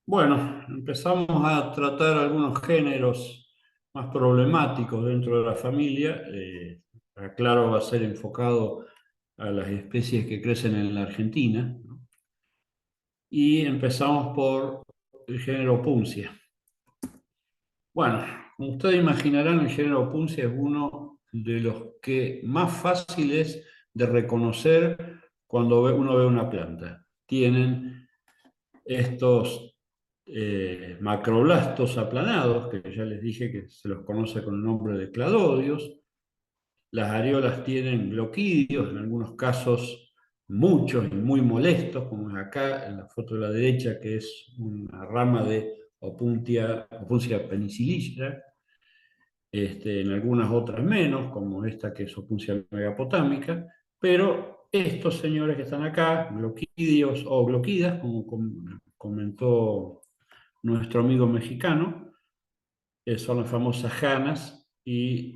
Bueno, empezamos a tratar algunos géneros más problemáticos dentro de la familia. Aclaro, va a ser enfocado a las especies que crecen en la Argentina, ¿no? Y empezamos por el género Puncia. Bueno, como ustedes imaginarán, el género Puncia es uno de los que más fácil es de reconocer cuando uno ve una planta. Tienen estos macroblastos aplanados, que ya les dije que se los conoce con el nombre de cladodios. Las areolas tienen gloquidios, en algunos casos muchos y muy molestos, como es acá en la foto de la derecha, que es una rama de Opuntia penicillifera. En algunas otras menos, como esta que es Opuntia megapotámica, pero estos señores que están acá, gloquidios o gloquidas, como comentó nuestro amigo mexicano, son las famosas janas y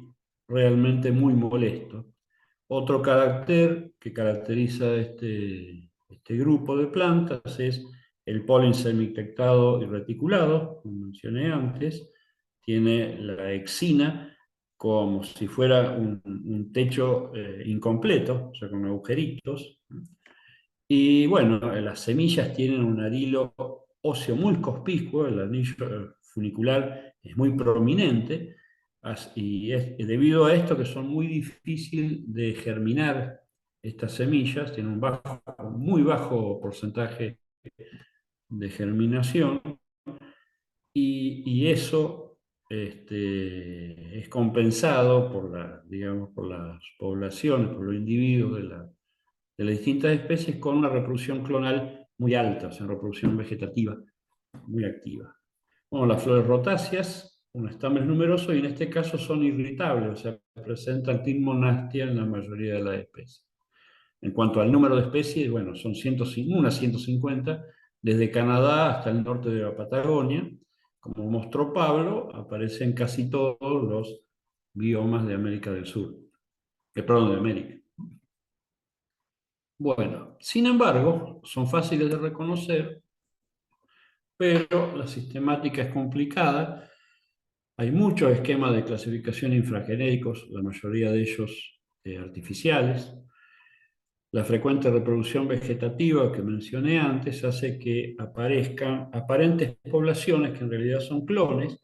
realmente muy molesto. Otro carácter que caracteriza este grupo de plantas es el polen semictectado y reticulado, como mencioné antes. Tiene la exina como si fuera un techo incompleto, o sea, con agujeritos. Y bueno, las semillas tienen un arilo óseo muy conspicuo, el anillo funicular es muy prominente, y es debido a esto que son muy difíciles de germinar estas semillas, tienen un muy bajo porcentaje de germinación, y eso es compensado por digamos, por las poblaciones, por los individuos de las distintas especies con una reproducción clonal muy alta, o sea, reproducción vegetativa muy activa. Bueno, las flores rotáceas, un estamen numeroso y en este caso son irritables, o sea, presentan timonastia en la mayoría de las especies. En cuanto al número de especies, bueno, son unas 150, desde Canadá hasta el norte de la Patagonia. Como mostró Pablo, aparecen casi todos los biomas de América del Sur, perdón, de América. Bueno, sin embargo, son fáciles de reconocer, pero la sistemática es complicada. Hay muchos esquemas de clasificación infragenéricos, la mayoría de ellos artificiales. La frecuente reproducción vegetativa que mencioné antes hace que aparezcan aparentes poblaciones que en realidad son clones,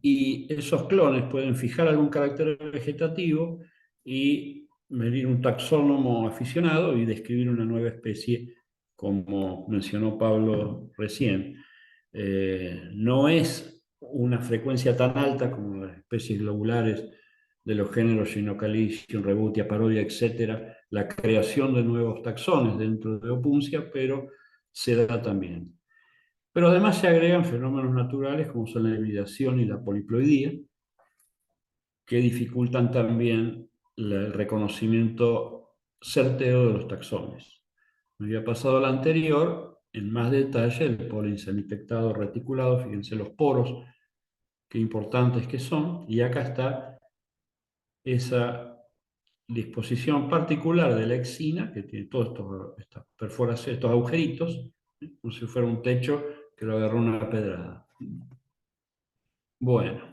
y esos clones pueden fijar algún carácter vegetativo y venir un taxónomo aficionado y describir una nueva especie, como mencionó Pablo recién. No es una frecuencia tan alta como las especies globulares de los géneros Gynocalicium, Rebutia, Parodia, etcétera, la creación de nuevos taxones dentro de Opuncia, pero se da también. Pero además se agregan fenómenos naturales como son la hibridación y la poliploidía, que dificultan también el reconocimiento certero de los taxones. Me había pasado la anterior, en más detalle, el polen semipectado reticulado, fíjense los poros, qué importantes que son, y acá está esa disposición particular de la exina, que tiene todos estas perforaciones, estos agujeritos, como si fuera un techo que lo agarró una pedrada. Bueno,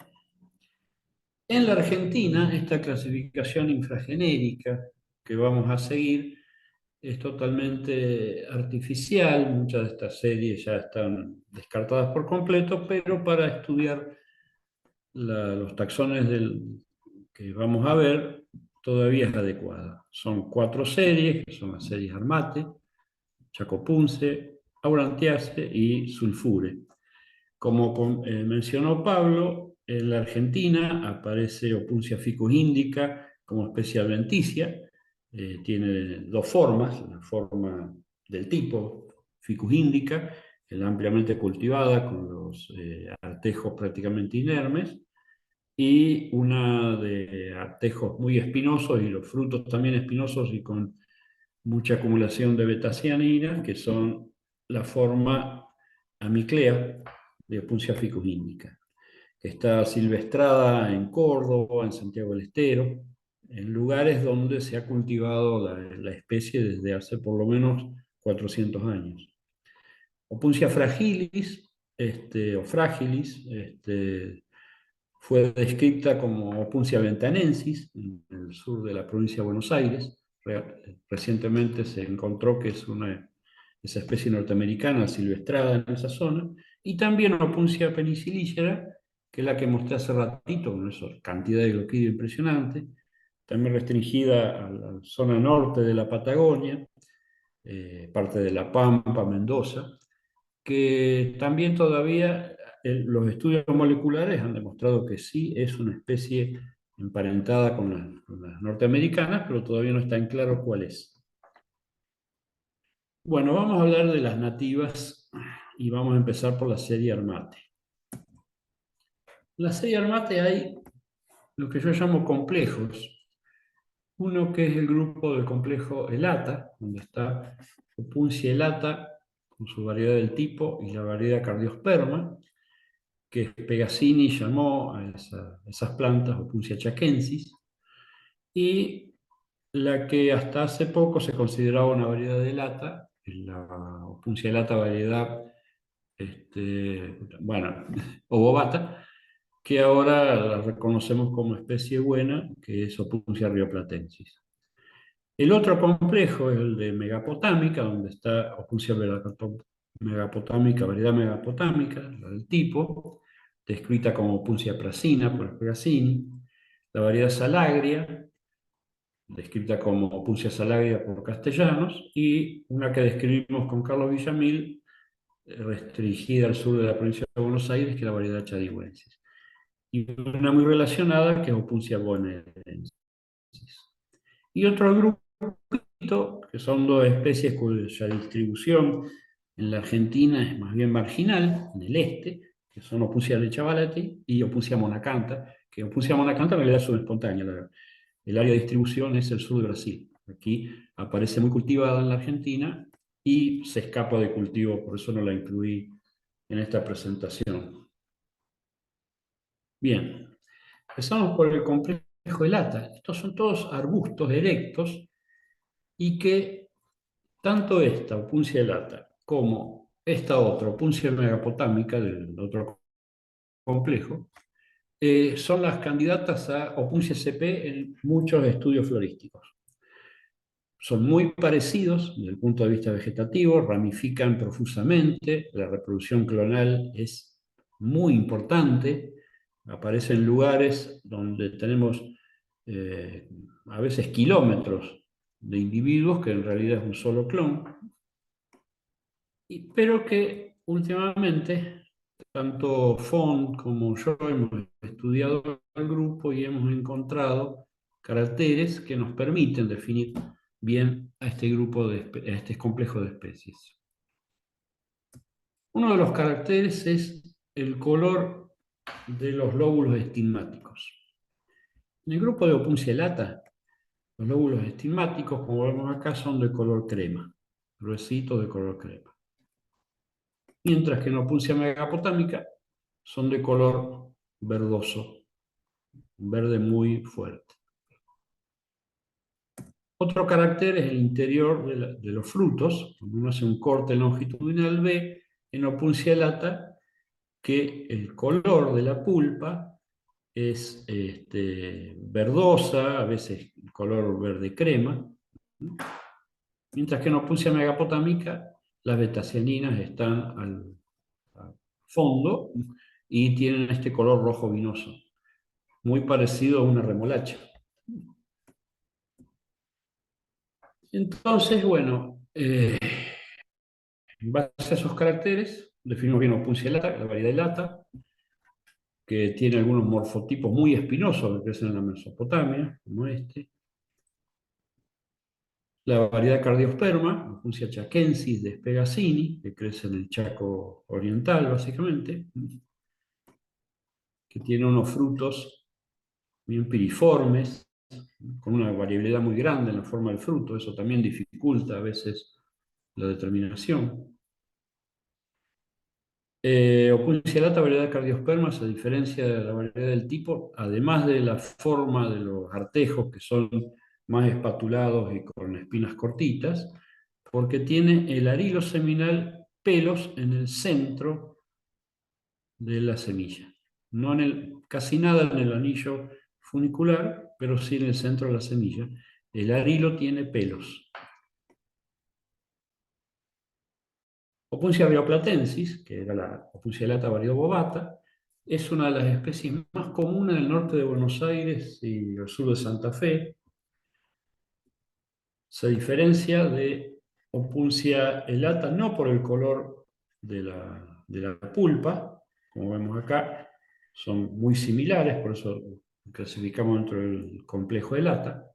en la Argentina, esta clasificación infragenérica que vamos a seguir es totalmente artificial. Muchas de estas series ya están descartadas por completo, pero para estudiar los taxones que vamos a ver, todavía es adecuada. Son 4 series, que son las series Armate, Chacopunce, Aurantiace y Sulfure. Como mencionó Pablo, en la Argentina aparece Opuncia ficus indica como especie adventicia. Tiene dos formas: la forma del tipo Ficus indica, que es ampliamente cultivada con los artejos prácticamente inermes, y una de artejos muy espinosos y los frutos también espinosos y con mucha acumulación de betacianina, que son la forma amiclea de Opuncia ficus indica, que está silvestrada en Córdoba, en Santiago del Estero, en lugares donde se ha cultivado la especie desde hace por lo menos 400 años. Opuncia fragilis o fragilis, fue descrita como Opuncia ventanensis en el sur de la provincia de Buenos Aires. Recientemente se encontró que es esa especie norteamericana silvestrada en esa zona, y también Opuncia penicillifera, que es la que mostré hace ratito, con esa cantidad de gloquidio impresionante, también restringida a la zona norte de la Patagonia, parte de La Pampa, Mendoza, que también todavía los estudios moleculares han demostrado que sí es una especie emparentada con las norteamericanas, pero todavía no está en claro cuál es. Bueno, vamos a hablar de las nativas y vamos a empezar por la serie Armate. En la serie Armate hay lo que yo llamo complejos. Uno que es el grupo del complejo elata, donde está Opuncia elata con su variedad del tipo y la variedad Cardiosperma, que Pegasini llamó a esas plantas Opuncia chaquensis, y la que hasta hace poco se consideraba una variedad de lata, la Opuncia lata variedad, bueno, obovata, que ahora la reconocemos como especie buena, que es Opuncia rioplatensis. El otro complejo es el de megapotámica, donde está Opuncia megapotámica, variedad megapotámica, la del tipo, descrita como Opuncia prasina por Pegasini, la variedad salagria, descrita como Opuncia salagria por Castellanos, y una que describimos con Carlos Villamil, restringida al sur de la provincia de Buenos Aires, que es la variedad chadigüensis. Y una muy relacionada, que es Opuncia bonaerensis. Y otro grupito, que son dos especies cuya distribución en la Argentina es más bien marginal, en el este, que son Opuncia lechavalati y Opuncia monacanta, que Opuncia monacanta en realidad es espontánea. El área de distribución es el sur de Brasil. Aquí aparece muy cultivada en la Argentina y se escapa de cultivo, por eso no la incluí en esta presentación. Bien, empezamos por el complejo de lata. Estos son todos arbustos erectos y que tanto esta Opuncia elata como esta otra Opuncia megapotámica del otro complejo son las candidatas a Opuncia CP en muchos estudios florísticos. Son muy parecidos desde el punto de vista vegetativo, ramifican profusamente, la reproducción clonal es muy importante, aparece en lugares donde tenemos a veces kilómetros de individuos que en realidad es un solo clon, pero que últimamente tanto Font como yo hemos estudiado el grupo y hemos encontrado caracteres que nos permiten definir bien a este grupo a este complejo de especies. Uno de los caracteres es el color de los lóbulos estigmáticos. En el grupo de Opuncia elata, los lóbulos estigmáticos, como vemos acá, son de color crema, gruesitos de color crema. Mientras que en Opuncia megapotámica son de color verdoso, un verde muy fuerte. Otro carácter es el interior de los frutos, cuando uno hace un corte longitudinal B en Opuncia elata, que el color de la pulpa es verdosa, a veces color verde crema, mientras que en Opuncia megapotámica las betacianinas están al fondo y tienen este color rojo vinoso, muy parecido a una remolacha. Entonces, bueno, en base a esos caracteres, definimos bien Opuncia elata, la variedad elata, que tiene algunos morfotipos muy espinosos que crecen en la Mesopotamia, como este. La variedad Cardiosperma, Opuncia chaquensis de Pegasini, que crece en el Chaco oriental, básicamente, que tiene unos frutos bien piriformes, con una variabilidad muy grande en la forma del fruto, eso también dificulta a veces la determinación. Opuncia lata, variedad cardiosperma, se diferencia de la variedad del tipo, además de la forma de los artejos, que son más espatulados y con espinas cortitas, porque tiene el arilo seminal pelos en el centro de la semilla. No en casi nada en el anillo funicular, pero sí en el centro de la semilla. El arilo tiene pelos. Opuncia rioplatensis, que era la Opuncia lata variobovata, es una de las especies más comunes del norte de Buenos Aires y el sur de Santa Fe. Se diferencia de Opuncia elata no por el color de la pulpa, como vemos acá, son muy similares, por eso clasificamos dentro del complejo elata,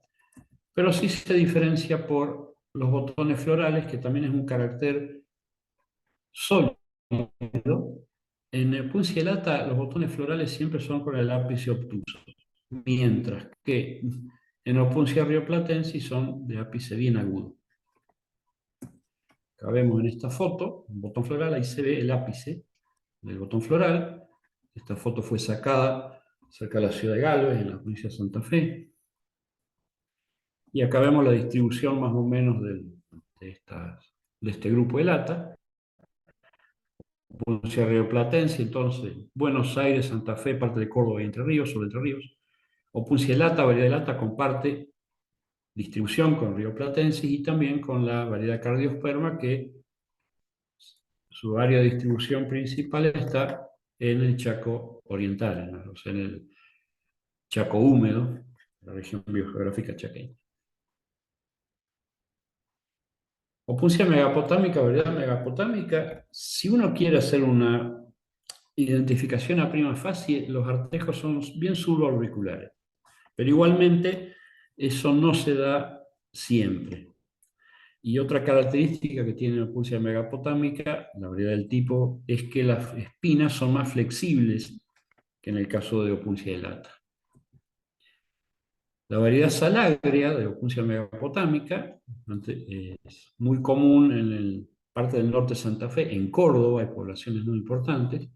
pero sí se diferencia por los botones florales, que también es un carácter sólido. En Opuncia elata los botones florales siempre son con el ápice obtuso, mientras que en Opuncia rioplatensis son de ápice bien agudo. Acá vemos en esta foto un botón floral, ahí se ve el ápice del botón floral. Esta foto fue sacada cerca de la ciudad de Galvez, en la provincia de Santa Fe. Y acá vemos la distribución más o menos de este grupo de lata. Opuncia rioplatense, entonces, Buenos Aires, Santa Fe, parte de Córdoba y Entre Ríos, sobre Entre Ríos. Opuncia lata, variedad de lata, comparte distribución con rioplatensis y también con la variedad cardiosperma, que su área de distribución principal está en el Chaco Oriental, o sea, en el Chaco húmedo, la región biogeográfica chaqueña. Opuncia megapotámica, variedad megapotámica, si uno quiere hacer una identificación a prima facie, los artejos son bien suborbiculares, pero igualmente eso no se da siempre. Y otra característica que tiene la Opuncia megapotámica, la variedad del tipo, es que las espinas son más flexibles que en el caso de Opuncia elata. La variedad salagria de Opuncia megapotámica es muy común en parte del norte de Santa Fe, en Córdoba hay poblaciones muy importantes.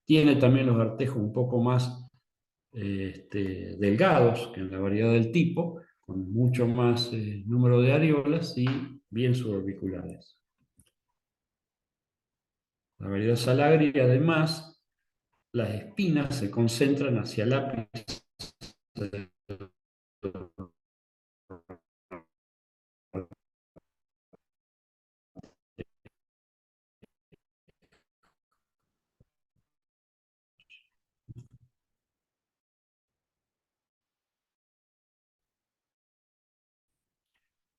Tiene también los artejos un poco más delgados que en la variedad del tipo, con mucho más número de areolas y bien suborbiculares. La variedad salagria, además, las espinas se concentran hacia el ápice.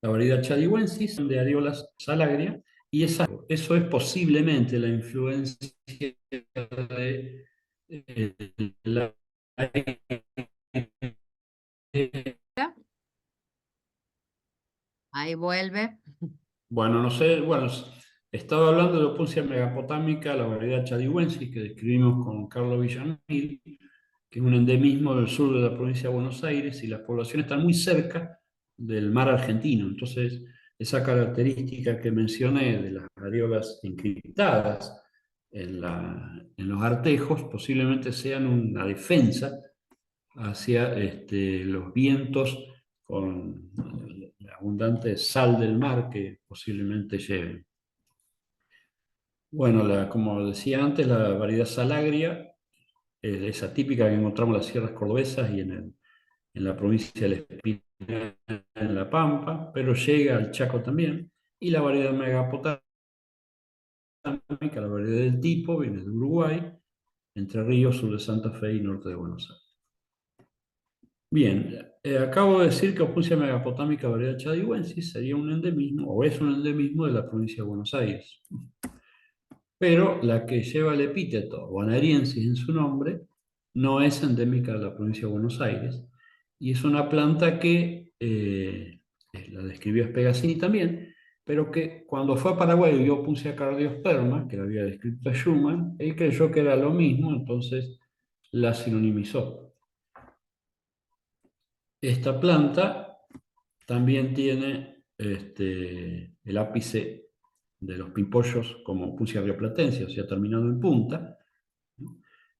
La variedad chadihuensis de areolas salagria, y eso es posiblemente la influencia de la. Ahí vuelve. Bueno, no sé, bueno, estaba hablando de Opuncia megapotámica, la variedad chadihuensis que describimos con Carlos Villamil, que es un endemismo del sur de la provincia de Buenos Aires, y las poblaciones están muy cerca del mar argentino. Entonces, esa característica que mencioné de las areolas encriptadas en los artejos posiblemente sean una defensa hacia los vientos con la abundante sal del mar que posiblemente lleven. Bueno, como decía antes, la variedad salagria es esa típica que encontramos en las sierras cordobesas y en la provincia del Espinal, en La Pampa, pero llega al Chaco también. Y la variedad megapotámica, la variedad del tipo, viene de Uruguay, Entre Ríos, sur de Santa Fe y norte de Buenos Aires. Bien, acabo de decir que Opuncia megapotámica variedad chadihuensis sería un endemismo, o es un endemismo de la provincia de Buenos Aires. Pero la que lleva el epíteto guanariensis en su nombre no es endémica de la provincia de Buenos Aires, y es una planta que la describió Spegazzini también, pero que cuando fue a Paraguay y vio Opuncia cardiosperma, que la había descrito a Schumann, él creyó que era lo mismo, entonces la sinonimizó. Esta planta también tiene el ápice de los pimpollos como Opuncia rioplatense, o sea, terminado en punta.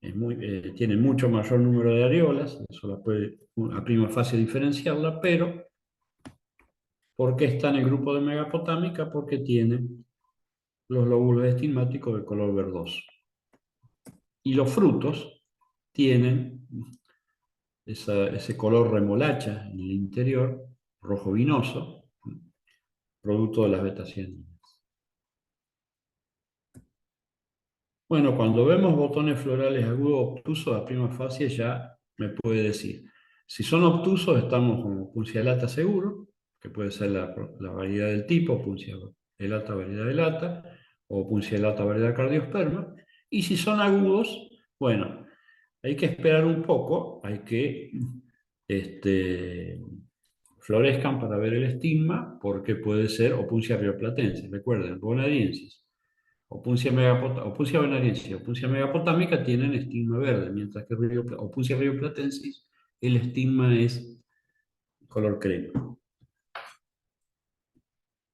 Tiene mucho mayor número de areolas, eso la puede a prima facie diferenciarla, pero ¿por qué está en el grupo de megapotámica? Porque tiene los lóbulos estigmáticos de color verdoso. Y los frutos tienen ese color remolacha en el interior, rojo vinoso, producto de las betacianinas. Bueno, cuando vemos botones florales agudos obtusos, a prima facie ya me puede decir. Si son obtusos, estamos con Puncia elata seguro, que puede ser la variedad del tipo, Puncia elata variedad elata, o Puncia elata variedad cardiosperma. Y si son agudos, bueno, hay que esperar un poco, hay que florezcan para ver el estigma, porque puede ser Opuncia rioplatense. Recuerden, bonariensis. Opuncia venariensis y Opuncia megapotámica tienen estigma verde, mientras que Opuncia rioplatensis, el estigma es color crema.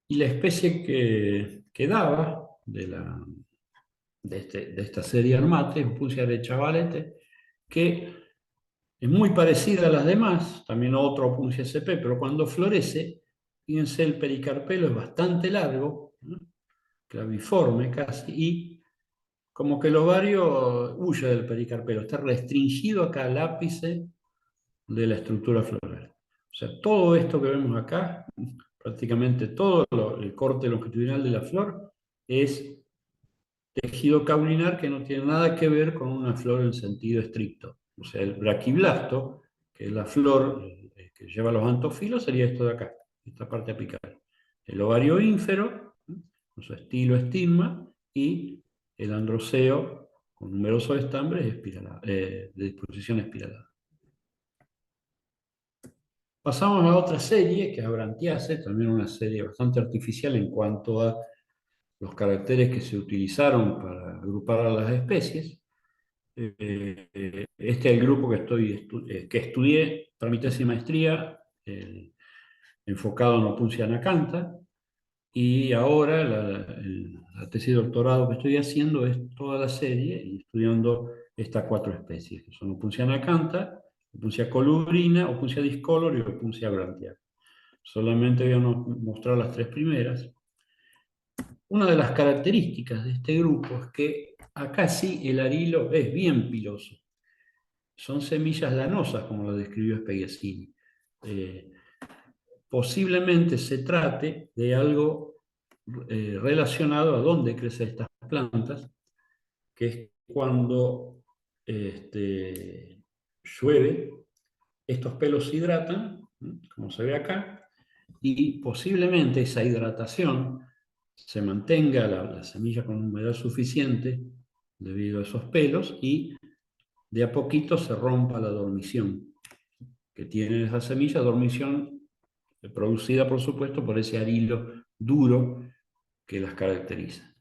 Y la especie que daba de esta serie Armate, Opuncia rechavalete, que es muy parecida a las demás, también otra Opuncia sp, pero cuando florece, fíjense, el pericarpelo es bastante largo, ¿no? Claviforme casi, y como que el ovario huye del pericarpelo, está restringido acá al ápice de la estructura floral. O sea, todo esto que vemos acá, prácticamente todo el corte longitudinal de la flor, es tejido caulinar que no tiene nada que ver con una flor en sentido estricto. O sea, el braquiblasto, que es la flor que lleva los antofilos, sería esto de acá, esta parte apical. El ovario ínfero, con su estilo estigma, y el androceo con numerosos estambres de disposición espiralada. Pasamos a otra serie, que es Abrantiace, también una serie bastante artificial en cuanto a los caracteres que se utilizaron para agrupar a las especies. Este es el grupo que estudié para mi tesis de maestría, enfocado en Opuncia anacantha, y ahora la tesis de doctorado que estoy haciendo es toda la serie y estudiando estas 4 especies, que son Opuncia anacantha, Opuncia colubrina, Opuncia discolor y Opuncia branchial. Solamente voy a mostrar las 3 primeras. Una de las características de este grupo es que acá sí el arilo es bien piloso. Son semillas lanosas, como lo describió Spegacini. Posiblemente se trate de algo relacionado a dónde crecen estas plantas, que es cuando llueve, estos pelos se hidratan, como se ve acá, y posiblemente esa hidratación se mantenga la semilla con humedad suficiente debido a esos pelos y de a poquito se rompa la dormición que tiene esa semilla, dormición producida por supuesto por ese arilo duro que las caracteriza.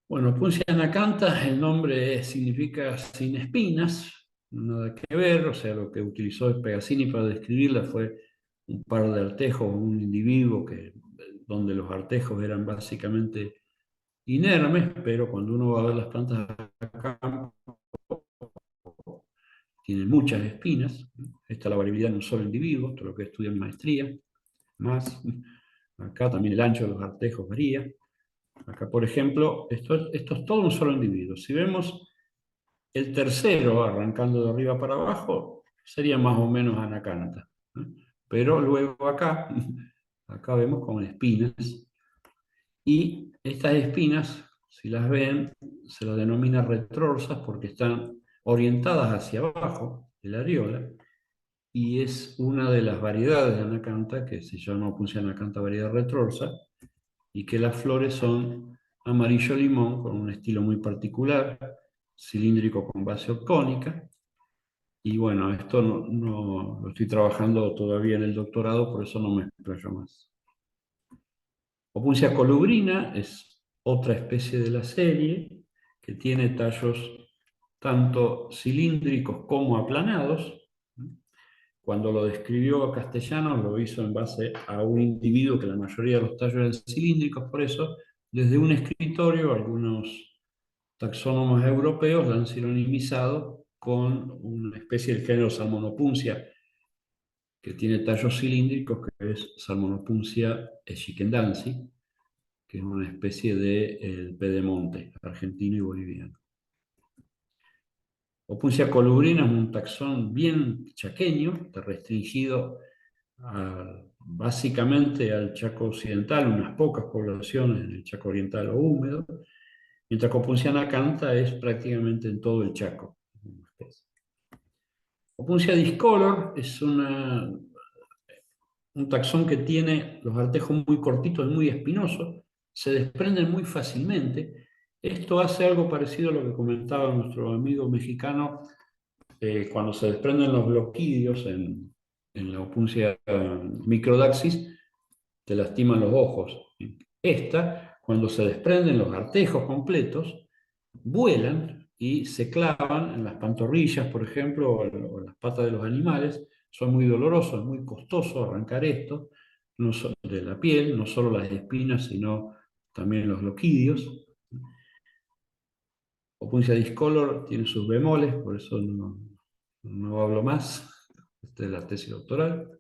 Bueno, Puncia anacantha, el nombre significa sin espinas, nada que ver, o sea, lo que utilizó Pegazzini para describirla fue un par de artejos, un individuo donde los artejos eran básicamente inermes, pero cuando uno va a ver las plantas acá, tienen muchas espinas. Esta es la variabilidad en un solo individuo, esto es lo que estudia en maestría, más. Acá también el ancho de los artejos varía. Acá, por ejemplo, esto es todo un solo individuo. Si vemos el tercero, arrancando de arriba para abajo, sería más o menos anacantha. Pero luego acá vemos con espinas. Y estas espinas, si las ven, se las denomina retrorsas porque están orientadas hacia abajo de la areola. Y es una de las variedades de anacantha que se llama Opuncia anacantha variedad retrorsa, y que las flores son amarillo limón con un estilo muy particular, cilíndrico con base octónica. Y bueno, esto no lo estoy trabajando todavía en el doctorado, por eso no me explayo más. Opuncia colubrina es otra especie de la serie que tiene tallos tanto cilíndricos como aplanados. Cuando lo describió Castellanos, lo hizo en base a un individuo que la mayoría de los tallos eran cilíndricos, por eso, desde un escritorio, algunos taxónomos europeos la han sinonimizado con una especie del género Salmonopuncia, que tiene tallos cilíndricos, que es Salmonopuncia echiquendansi, que es una especie de pedemonte argentino y boliviano. Opuncia colubrina es un taxón bien chaqueño, está restringido básicamente al Chaco Occidental, unas pocas poblaciones en el Chaco Oriental o húmedo, mientras que Opuncia nacanta es prácticamente en todo el Chaco. Opuncia discolor es un taxón que tiene los artejos muy cortitos y muy espinosos, se desprenden muy fácilmente. Esto hace algo parecido a lo que comentaba nuestro amigo mexicano cuando se desprenden los gloquidios en la opuncia microdaxis, te lastiman los ojos. Esta, cuando se desprenden los artejos completos, vuelan y se clavan en las pantorrillas, por ejemplo, o en las patas de los animales. Son muy dolorosos, es muy costoso arrancar esto no de la piel, no solo las espinas, sino también los gloquidios. Opuncia discolor tiene sus bemoles, por eso no hablo más. Esta es la tesis doctoral.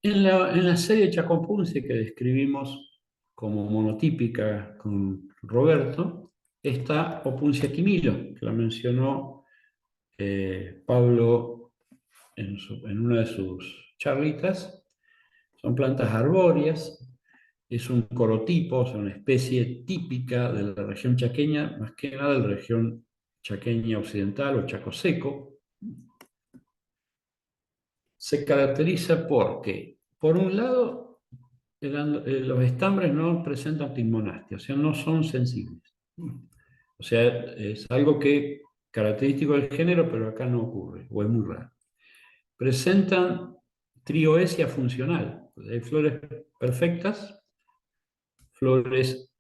En la serie Chacopunce que describimos como monotípica con Roberto, está Opuncia quimilo, que la mencionó Pablo en una de sus charlitas. Son plantas arbóreas, es un corotipo, o sea, una especie típica de la región chaqueña, más que nada de la región chaqueña occidental o chaco seco. Se caracteriza porque, por un lado, los estambres no presentan pigmonastia, o sea, no son sensibles. O sea, es algo que característico del género, pero acá no ocurre, o es muy raro. Presentan trioesia funcional, hay flores perfectas, flores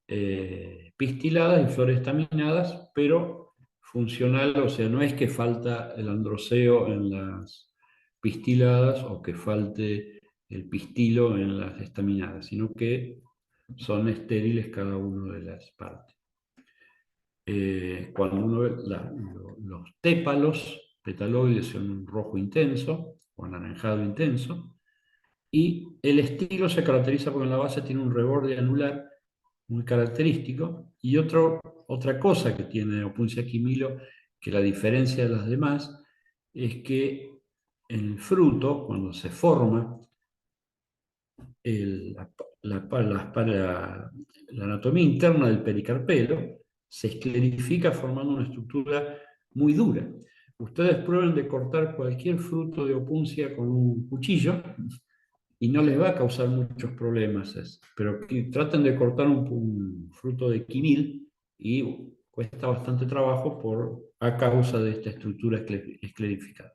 pistiladas y flores estaminadas, pero funcional, o sea, no es que falta el androceo en las pistiladas o que falte el pistilo en las estaminadas, sino que son estériles cada una de las partes. Cuando uno ve los tépalos petaloides son un rojo intenso o anaranjado intenso, y el estilo se caracteriza porque en la base tiene un reborde anular muy característico, y otra cosa que tiene Opuncia quimilo, que la diferencia de las demás, es que el fruto, cuando se forma, el- la, la- la anatomía interna del pericarpelo se esclerifica formando una estructura muy dura. Ustedes prueben de cortar cualquier fruto de opuncia con un cuchillo y no les va a causar muchos problemas, pero que traten de cortar un fruto de quinil y cuesta bastante trabajo a causa de esta estructura esclerificada.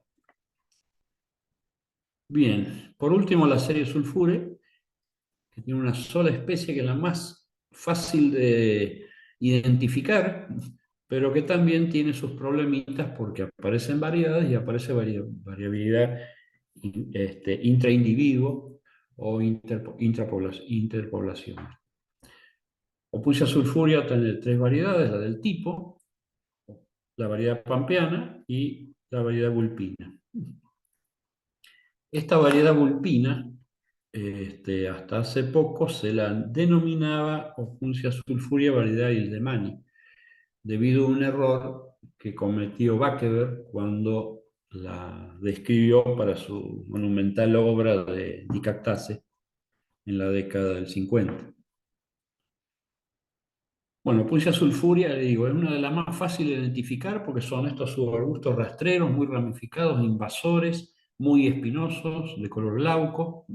Bien, por último la serie Sulfure, que tiene una sola especie que es la más fácil de identificar, pero que también tiene sus problemitas porque aparecen variedades y aparece variabilidad intraindividuo o interpoblación. Opusia sulfurea tiene tres variedades, la del tipo, la variedad pampeana y la variedad vulpina. Esta variedad vulpina, hasta hace poco se la denominaba Opuncia sulfurea variedad Hildemani, debido a un error que cometió Backever cuando la describió para su monumental obra de Dicactase en la década del 50. Bueno, Puncia sulfurea, le digo, es una de las más fáciles de identificar porque son estos subarbustos rastreros, muy ramificados, invasores, muy espinosos, de color glauco.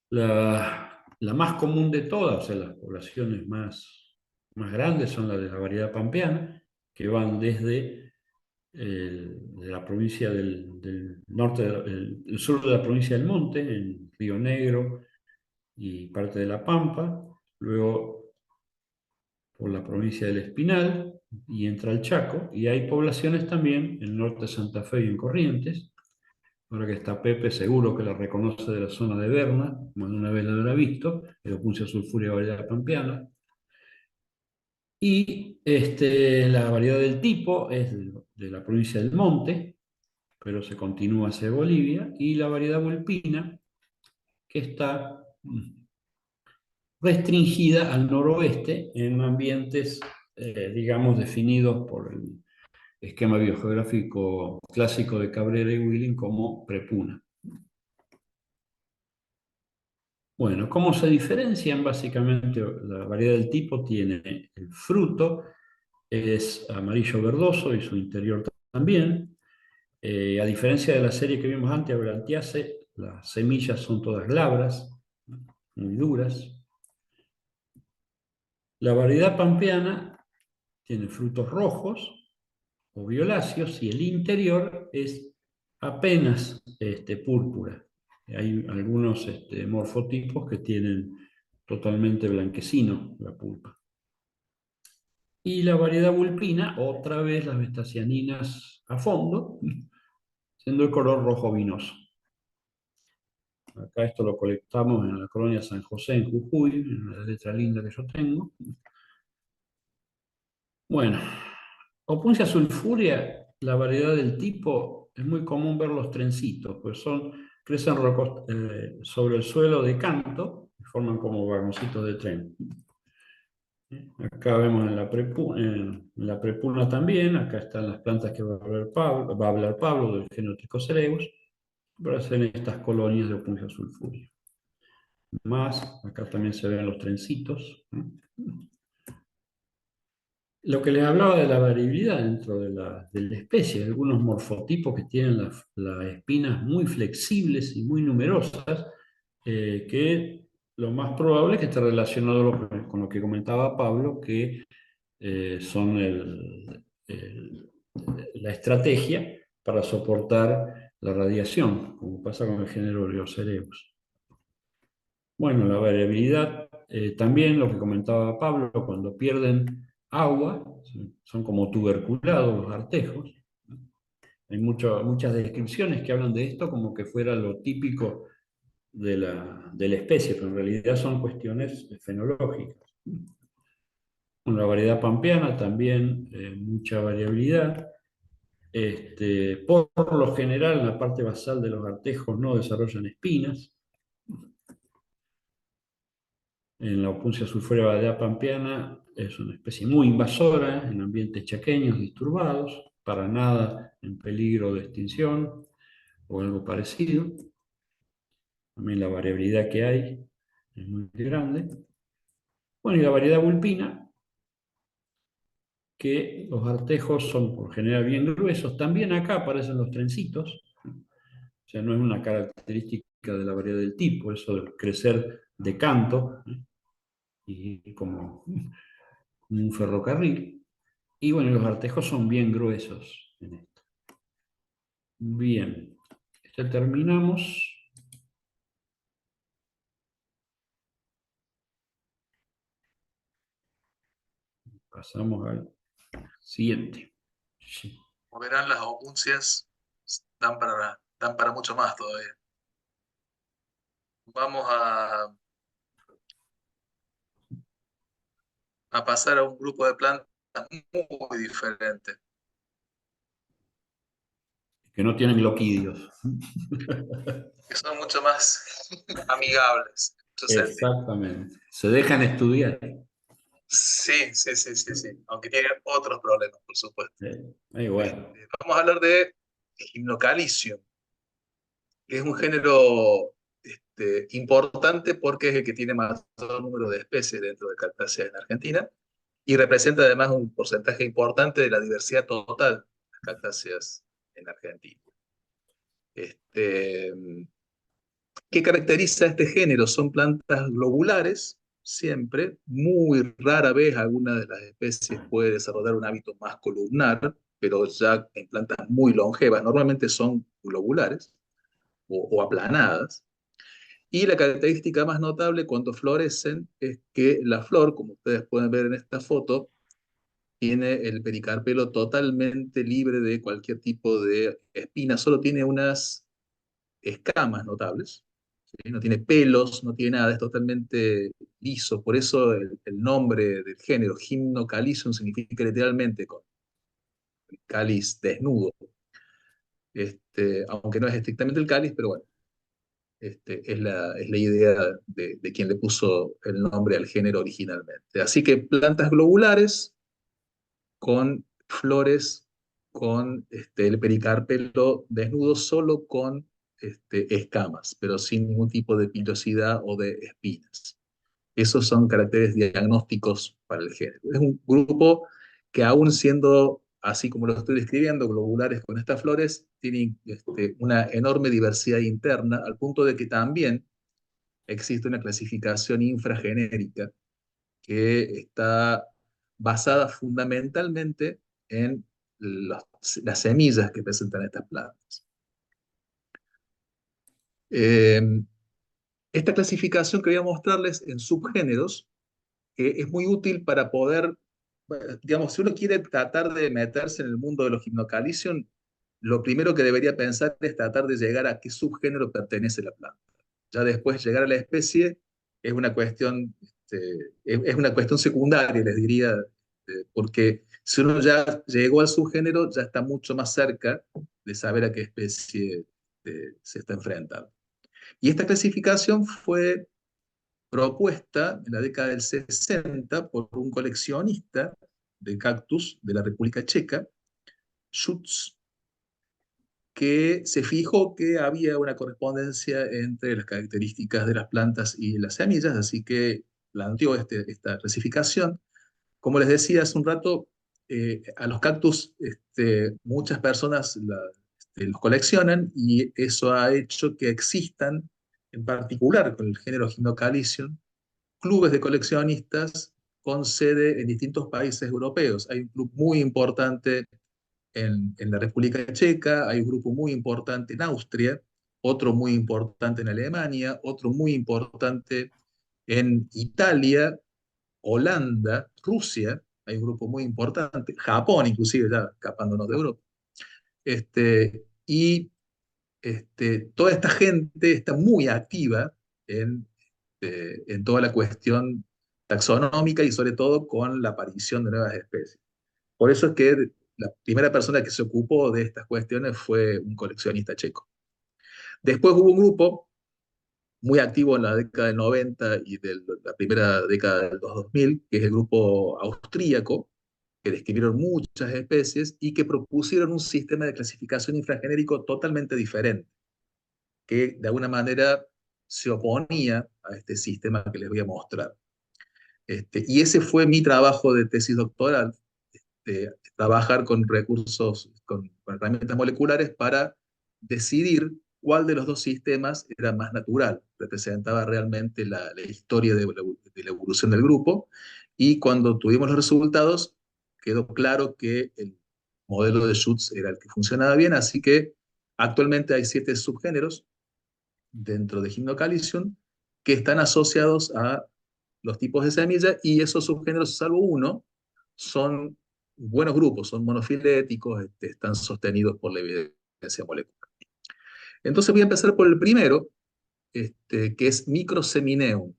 La más común de todas, o sea, las poblaciones más grandes son las de la variedad pampeana, que van desde de la provincia del norte, el sur de la provincia del Monte, en Río Negro y parte de La Pampa, luego por la provincia del Espinal y entra al Chaco, y hay poblaciones también en el norte de Santa Fe y en Corrientes. Ahora que está Pepe, seguro que la reconoce de la zona de Berna, como una vez la habrá visto, el Opuncia sulfurea variedad pampeana. Y la variedad del tipo es de la provincia del Monte, pero se continúa hacia Bolivia, y la variedad vulpina, que está restringida al noroeste en ambientes digamos, definidos por el esquema biogeográfico clásico de Cabrera y Willing como prepuna. Bueno, ¿cómo se diferencian? Básicamente, la variedad del tipo tiene el fruto, es amarillo verdoso y su interior también. A diferencia de la serie que vimos antes, Abrantiaceae, las semillas son todas glabras, muy duras. La variedad pampeana tiene frutos rojos o violáceos y el interior es apenas púrpura. Hay algunos morfotipos que tienen totalmente blanquecino la pulpa. Y la variedad vulpina, otra vez las betacianinas a fondo, siendo el color rojo vinoso. Acá esto lo colectamos en la colonia San José, en Jujuy, en la letra linda que yo tengo. Bueno, Opuncia sulfurea, la variedad del tipo, es muy común ver los trencitos, pues crecen sobre el suelo de canto y forman como vagoncitos de tren. Acá vemos en la prepuna también, acá están las plantas que va a hablar Pablo del género Trichocereus, pero hacen estas colonias de Opuntia sulfurea. Acá también se ven los trencitos. Lo que les hablaba de la variabilidad dentro de la especie, algunos morfotipos que tienen las espinas muy flexibles y muy numerosas, que lo más probable es que esté relacionado con lo que comentaba Pablo, que son la estrategia para soportar la radiación, como pasa con el género Liocereus. Bueno, la variabilidad, también lo que comentaba Pablo, cuando pierden agua, son como tuberculados los artejos. Hay muchas descripciones que hablan de esto como que fuera lo típico de la especie, pero en realidad son cuestiones fenológicas. Con la variedad pampeana también mucha variabilidad. Por lo general, en la parte basal de los artejos no desarrollan espinas. En la Opuncia sulfurea variedad pampeana es una especie muy invasora en ambientes chaqueños disturbados, para nada en peligro de extinción o algo parecido. También la variabilidad que hay es muy grande. Bueno, y la variedad vulpina, que los artejos son por general bien gruesos. También acá aparecen los trencitos, o sea, no es una característica de la variedad del tipo, eso de crecer de canto, y como un ferrocarril. Y bueno, los artejos son bien gruesos en esto. Bien, terminamos. Pasamos al siguiente. Sí. Como verán, las opuncias dan para mucho más todavía. Vamos a pasar a un grupo de plantas muy diferente. Que no tienen gloquidios. Que son mucho más amigables, en mucho sentido. Exactamente. Se dejan estudiar. Sí, sí, sí, sí, sí. Aunque tienen otros problemas, por supuesto. Bueno. Vamos a hablar de Hypnocalicium, que es un género importante porque es el que tiene mayor número de especies dentro de Cactáceas en Argentina y representa además un porcentaje importante de la diversidad total de cactáceas en Argentina. Este, ¿Qué caracteriza a este género? Son plantas globulares, siempre, muy rara vez alguna de las especies puede desarrollar un hábito más columnar, pero ya en plantas muy longevas, normalmente son globulares o aplanadas. Y la característica más notable cuando florecen es que la flor, como ustedes pueden ver en esta foto, tiene el pericarpelo totalmente libre de cualquier tipo de espina, solo tiene unas escamas notables, ¿sí? No tiene pelos, no tiene nada, es totalmente liso. Por eso el nombre del género, Hypnocalicium, significa literalmente con el cáliz desnudo. Aunque no es estrictamente el cáliz, pero bueno, es la idea de quien le puso el nombre al género originalmente. Así que plantas globulares, con flores, con el pericarpelo desnudo, solo con escamas, pero sin ningún tipo de pilosidad o de espinas. Esos son caracteres diagnósticos para el género. Es un grupo que aún siendo, así como lo estoy describiendo, globulares con estas flores, tienen una enorme diversidad interna, al punto de que también existe una clasificación infragenérica que está basada fundamentalmente en las semillas que presentan estas plantas. Eh, Esta clasificación que voy a mostrarles en subgéneros es muy útil para poder, bueno, digamos, si uno quiere tratar de meterse en el mundo de los Hypnocalycium, lo primero que debería pensar es tratar de llegar a qué subgénero pertenece la planta. Ya después llegar a la especie es una cuestión, es una cuestión secundaria, les diría, porque si uno ya llegó al subgénero, ya está mucho más cerca de saber a qué especie se está enfrentando. Y esta clasificación fue propuesta en la década del 60 por un coleccionista de cactus de la República Checa, Schutz, que se fijó que había una correspondencia entre las características de las plantas y las semillas, así que planteó esta clasificación. Como les decía hace un rato, a los cactus muchas personas los coleccionan y eso ha hecho que existan, en particular con el género Hypnocalycium, clubes de coleccionistas con sede en distintos países europeos. Hay un club muy importante en la República Checa, hay un grupo muy importante en Austria, otro muy importante en Alemania, otro muy importante en Italia, Holanda, Rusia, hay un grupo muy importante, Japón inclusive, ya escapándonos de Europa. Y toda esta gente está muy activa en toda la cuestión taxonómica y sobre todo con la aparición de nuevas especies. Por eso es que la primera persona que se ocupó de estas cuestiones fue un coleccionista checo. Después hubo un grupo muy activo en la década del 90 y de la primera década del 2000, que es el grupo austríaco, que describieron muchas especies y que propusieron un sistema de clasificación infragenérico totalmente diferente, que de alguna manera se oponía a este sistema que les voy a mostrar. Y ese fue mi trabajo de tesis doctoral, trabajar con recursos, con herramientas moleculares para decidir cuál de los dos sistemas era más natural, representaba realmente la historia de la evolución del grupo, y cuando tuvimos los resultados, quedó claro que el modelo de Schutz era el que funcionaba bien, así que actualmente hay 7 subgéneros dentro de Hypnocalycium que están asociados a los tipos de semilla, y esos subgéneros, salvo uno, son buenos grupos, son monofiléticos, están sostenidos por la evidencia molecular. Entonces voy a empezar por el primero, que es Microsemineum.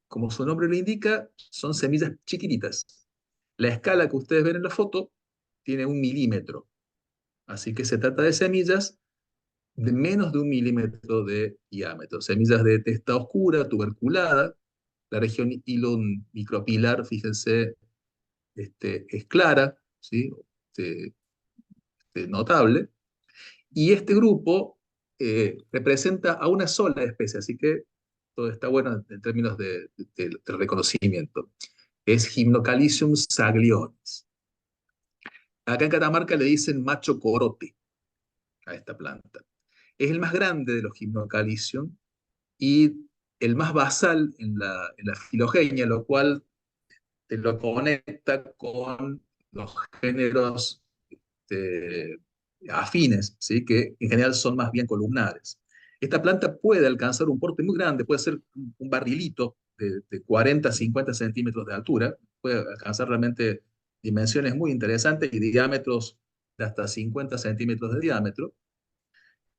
Como su nombre lo indica, son semillas chiquititas. La escala que ustedes ven en la foto tiene 1 milímetro, así que se trata de semillas de menos de 1 milímetro de diámetro, semillas de testa oscura, tuberculada. La región hilum micropilar, fíjense, es clara, ¿sí? Este, notable. Y este grupo representa a una sola especie, así que todo está bueno en términos de reconocimiento. Es Hypnocalycium saglionis. Acá en Catamarca le dicen macho corote a esta planta. Es el más grande de los Hypnocalycium y el más basal en la filogenia, lo cual te lo conecta con los géneros este, afines, ¿sí? Que en general son más bien columnares. Esta planta puede alcanzar un porte muy grande, puede ser un barrilito de 40 50 centímetros de altura, puede alcanzar realmente dimensiones muy interesantes y diámetros de hasta 50 centímetros de diámetro.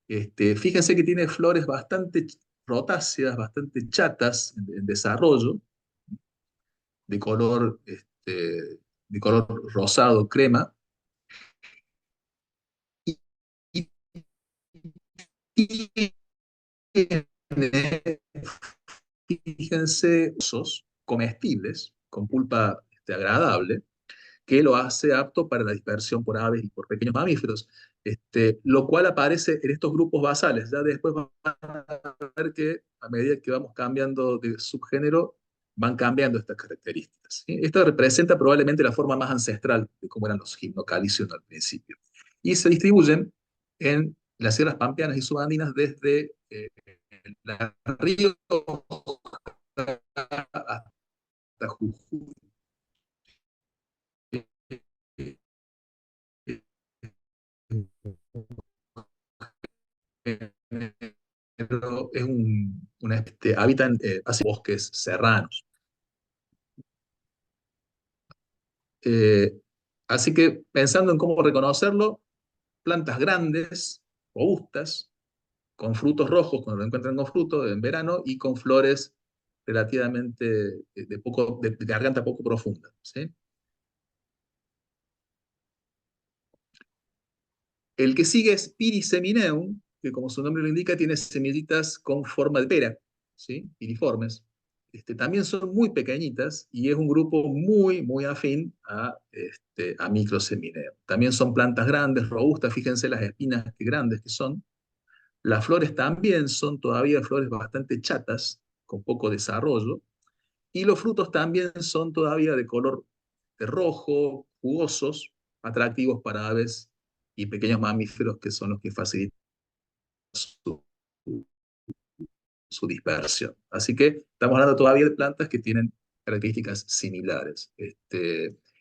Fíjense que tiene flores bastante rotáceas, bastante chatas en desarrollo, de color, de color rosado crema. Y tiene, fíjense, comestibles, con pulpa agradable, que lo hace apto para la dispersión por aves y por pequeños mamíferos, lo cual aparece en estos grupos basales. Ya después van a ver que a medida que vamos cambiando de subgénero, van cambiando estas características, ¿sí? Esto representa probablemente la forma más ancestral de cómo eran los gimnocalicios al principio. Y se distribuyen en las sierras pampeanas y subandinas desde la Rioja hasta Jujuy. Es habitan hace bosques serranos. Eh, Así que pensando en cómo reconocerlo, plantas grandes, robustas, con frutos rojos cuando lo encuentran con fruto en verano y con flores relativamente de garganta poco profunda, ¿sí? El que sigue es Pirissemineum, que como su nombre lo indica, tiene semillitas con forma de pera, ¿sí? Piriformes. También son muy pequeñitas y es un grupo muy, muy afín a Microsemineum. También son plantas grandes, robustas, fíjense las espinas que grandes que son. Las flores también son todavía flores bastante chatas, con poco desarrollo, y los frutos también son todavía de color de rojo, jugosos, atractivos para aves y pequeños mamíferos que son los que facilitan su, su dispersión. Así que estamos hablando todavía de plantas que tienen características similares.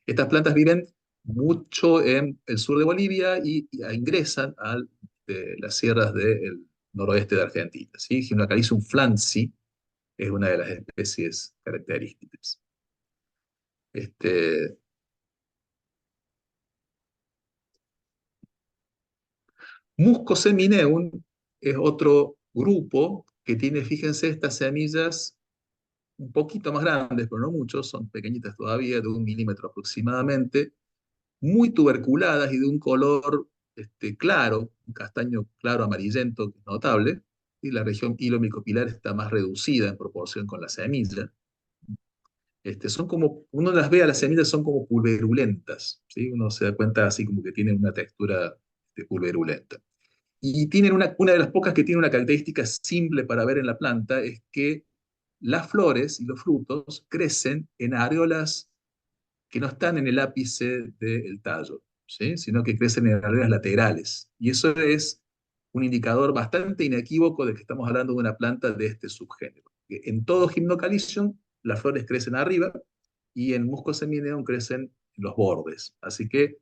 Estas plantas viven mucho en el sur de Bolivia y ingresan a las sierras del noroeste de Argentina, ¿sí? Gymnocalisum flanci es una de las especies características. Este, Muscosemineum es otro grupo que tiene, fíjense, estas semillas un poquito más grandes, pero no mucho, son pequeñitas todavía, de 1 milímetro aproximadamente, muy tuberculadas y de un color claro, un castaño claro amarillento notable, y la región hilomicopilar está más reducida en proporción con la semilla. Son como, uno las ve a las semillas, son como pulverulentas, ¿sí? Uno se da cuenta así como que tienen una textura pulverulenta. Y tienen una de las pocas que tiene una característica simple para ver en la planta, es que las flores y los frutos crecen en areolas que no están en el ápice del tallo, ¿sí? Sino que crecen en areolas laterales. Y eso es un indicador bastante inequívoco de que estamos hablando de una planta de este subgénero. En todo Gymnocalcium las flores crecen arriba y en Muscosemineum crecen en los bordes. Así que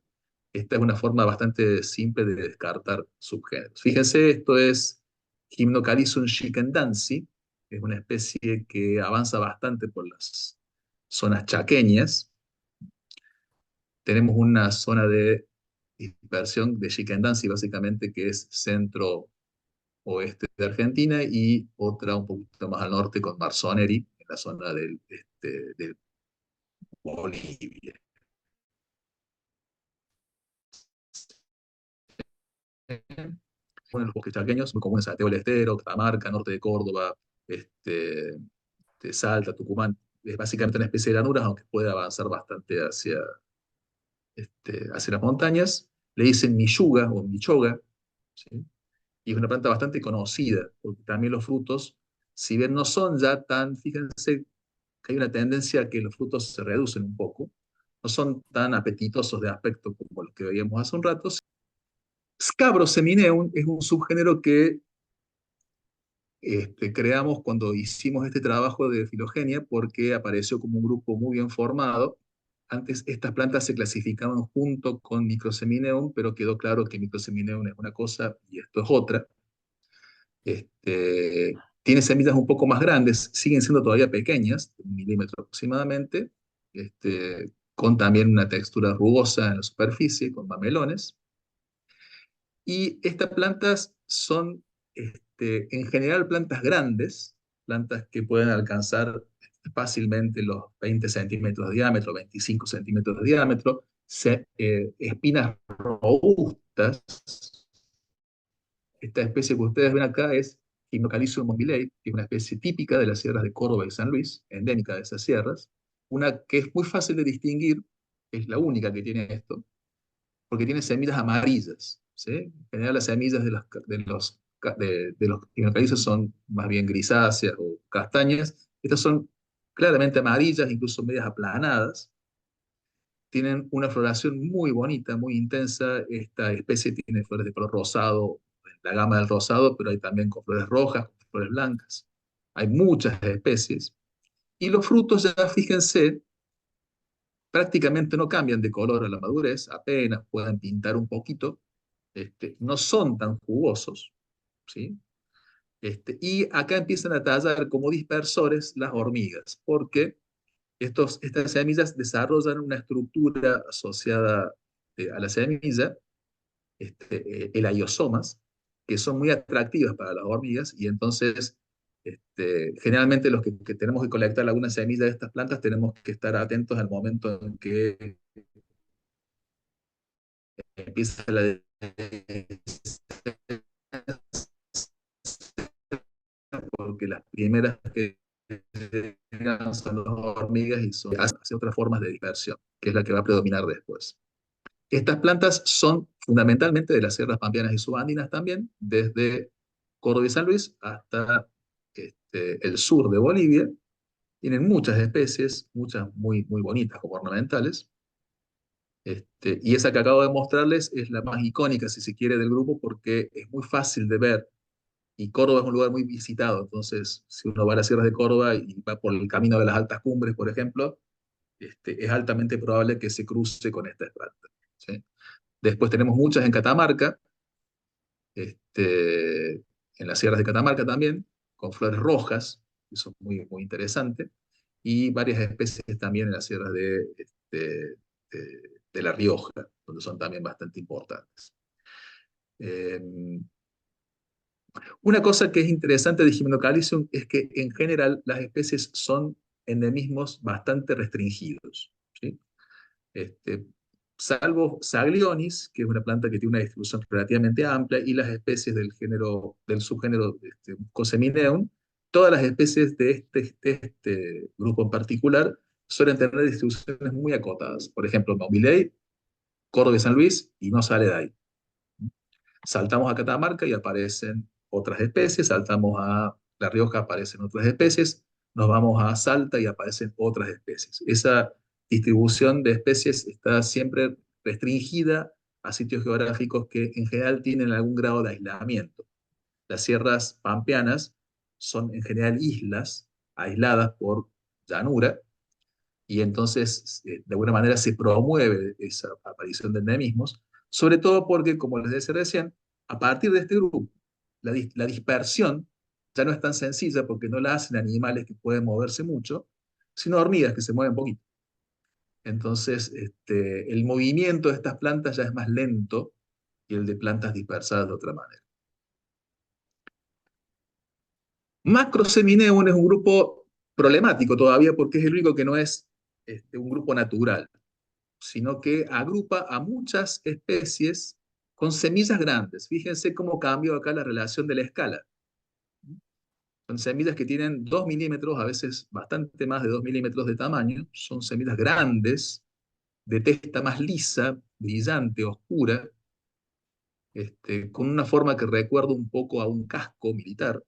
esta es una forma bastante simple de descartar subgéneros. Fíjense, esto es Gymnocalisum shikendansi, es una especie que avanza bastante por las zonas chaqueñas. Tenemos una zona de dispersión de shikendansi, básicamente, que es centro-oeste de Argentina, y otra un poquito más al norte con Marsoneri, en la zona de Bolivia. Bueno, los bosques chaqueños, muy comunes en Santiago del Estero, Catamarca, norte de Córdoba, de Salta, Tucumán. Es básicamente una especie de llanuras, aunque puede avanzar bastante hacia las montañas. Le dicen milluga o michoga, ¿sí? Y es una planta bastante conocida, porque también los frutos, si bien no son ya tan, fíjense que hay una tendencia a que los frutos se reducen un poco, no son tan apetitosos de aspecto como los que veíamos hace un rato. Scabrosemineum es un subgénero que creamos cuando hicimos este trabajo de filogenia porque apareció como un grupo muy bien formado. Antes estas plantas se clasificaban junto con Microsemineum, pero quedó claro que Microsemineum es una cosa y esto es otra. Tiene semillas un poco más grandes, siguen siendo todavía pequeñas, 1 milímetro aproximadamente, con también una textura rugosa en la superficie, con mamelones. Y estas plantas son, en general, plantas grandes, plantas que pueden alcanzar fácilmente los 20 centímetros de diámetro, 25 centímetros de diámetro, espinas robustas. Esta especie que ustedes ven acá es Gymnocalcium mobilei, que es una especie típica de las sierras de Córdoba y San Luis, endémica de esas sierras, una que es muy fácil de distinguir es la única que tiene esto, porque tiene semillas amarillas, ¿sí? En general las semillas de los quinocalizos son más bien grisáceas o castañas. Estas son claramente amarillas, incluso medias aplanadas. Tienen una floración muy bonita, muy intensa. Esta especie tiene flores de color rosado, la gama del rosado, pero hay también con flores rojas, con flores blancas. Hay muchas especies. Y los frutos, ya fíjense, prácticamente no cambian de color a la madurez, apenas pueden pintar un poquito, no son tan jugosos, ¿sí? Y acá empiezan a tallar como dispersores las hormigas, porque estas semillas desarrollan una estructura asociada a la semilla, elaiosomas, que son muy atractivas para las hormigas, y entonces generalmente los que tenemos que colectar alguna semilla de estas plantas tenemos que estar atentos al momento en que empieza la porque las primeras que llegan son las hormigas y son hacia otras formas de dispersión, que es la que va a predominar después. Estas plantas son fundamentalmente de las sierras pampeanas y subandinas también, desde Córdoba y San Luis hasta el sur de Bolivia. Tienen muchas especies, muchas muy, muy bonitas como ornamentales. Y esa que acabo de mostrarles es la más icónica, si se quiere, del grupo porque es muy fácil de ver y Córdoba es un lugar muy visitado. Entonces, si uno va a las sierras de Córdoba y va por el camino de las altas cumbres, por ejemplo, es altamente probable que se cruce con esta planta, ¿sí? Después tenemos muchas en Catamarca, en las sierras de Catamarca también, con flores rojas, que son muy, muy interesantes, y varias especies también en las sierras de La Rioja, donde son también bastante importantes. Eh, una cosa que es interesante de Hymenocalcium es que en general las especies son endemismos bastante restringidos, ¿sí? Este, Salvo Saglionis, que es una planta que tiene una distribución relativamente amplia, y las especies del subgénero Cosemineum, todas las especies de este grupo en particular suelen tener distribuciones muy acotadas. Por ejemplo, Mobilei, Córdoba y San Luis, y no sale de ahí. Saltamos a Catamarca y aparecen otras especies, saltamos a La Rioja, aparecen otras especies, nos vamos a Salta y aparecen otras especies. Esa distribución de especies está siempre restringida a sitios geográficos que en general tienen algún grado de aislamiento. Las sierras pampeanas son en general islas aisladas por llanura y entonces de alguna manera se promueve esa aparición de endemismos, sobre todo porque, como les decía recién, a partir de este grupo, la dispersión ya no es tan sencilla porque no la hacen animales que pueden moverse mucho, sino hormigas que se mueven poquito. Entonces, el movimiento de estas plantas ya es más lento que el de plantas dispersadas de otra manera. Macrosemineum es un grupo problemático todavía porque es el único que no es un grupo natural, sino que agrupa a muchas especies con semillas grandes. Fíjense cómo cambió acá la relación de la escala. Son semillas que tienen 2 milímetros, a veces bastante más de 2 milímetros de tamaño. Son semillas grandes, de testa más lisa, brillante, oscura, con una forma que recuerda un poco a un casco militar.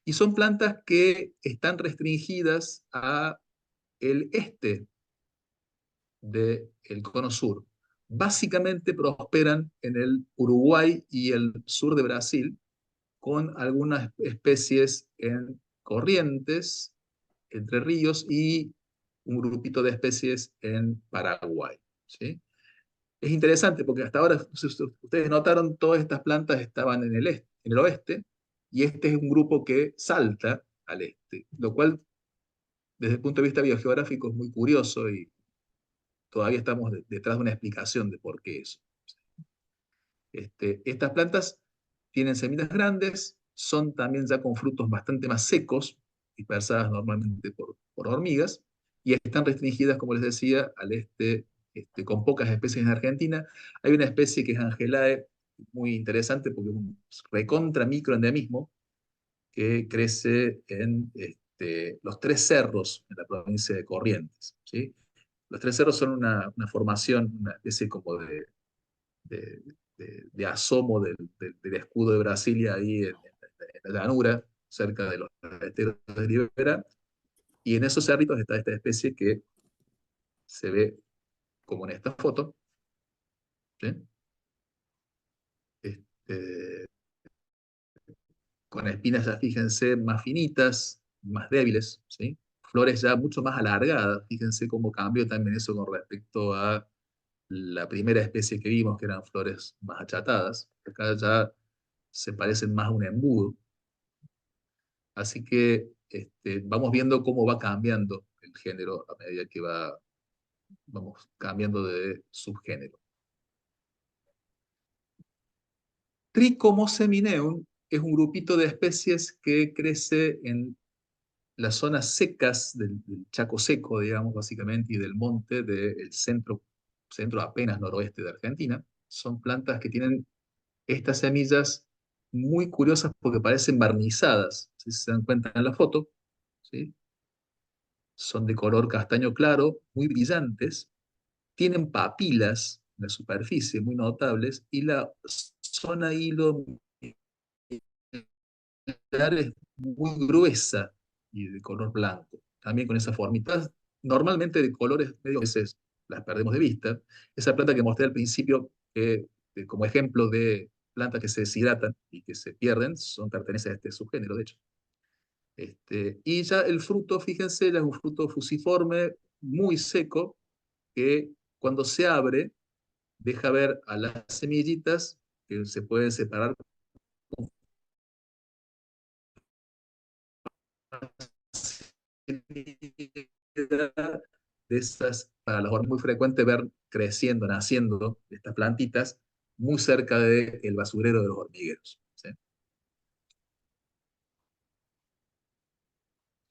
Y son plantas que están restringidas a el este del cono sur. Básicamente prosperan en el Uruguay y el sur de Brasil, con algunas especies en Corrientes, Entre Ríos y un grupito de especies en Paraguay, ¿sí? Es interesante porque hasta ahora, ustedes notaron, todas estas plantas estaban en el este, en el oeste, y este es un grupo que salta al este, lo cual desde el punto de vista biogeográfico es muy curioso y todavía estamos detrás de una explicación de por qué eso. Estas plantas tienen semillas grandes, son también ya con frutos bastante más secos, dispersadas normalmente por hormigas, y están restringidas, como les decía, al este, con pocas especies en Argentina. Hay una especie que es Angelae, muy interesante porque es un recontra microendemismo que crece en los Tres Cerros, en la provincia de Corrientes, ¿sí? Los tres cerros son una formación, una especie como de, de asomo del escudo de Brasilia ahí en la llanura, cerca de los esteros de Rivera, y en esos cerritos está esta especie que se ve como en esta foto, ¿sí? Este, con espinas ya fíjense más finitas, más débiles, ¿sí? Flores ya mucho más alargadas, fíjense cómo cambió también eso con respecto a la primera especie que vimos, que eran flores más achatadas. Acá ya se parecen más a un embudo. Así que vamos viendo cómo va cambiando el género a medida que vamos cambiando de subgénero. Trichomosemineum es un grupito de especies que crece en las zonas secas del Chaco seco, digamos, básicamente, y del monte del centro apenas noroeste de Argentina. Son plantas que tienen estas semillas muy curiosas porque parecen barnizadas, si se dan cuenta en la foto, ¿sí? Son de color castaño claro, muy brillantes, tienen papilas en la superficie muy notables y la zona hilo es muy gruesa y de color blanco, también con esas formitas, normalmente de colores medio veces las perdemos de vista. Esa planta que mostré al principio, como ejemplo de plantas que se deshidratan y que se pierden, pertenecen a este subgénero, de hecho. Y ya el fruto, fíjense, ya es un fruto fusiforme, muy seco, que cuando se abre, deja ver a las semillitas que se pueden separar de esas, para los hormigas es muy frecuente ver creciendo, naciendo estas plantitas muy cerca del basurero de los hormigueros, ¿sí?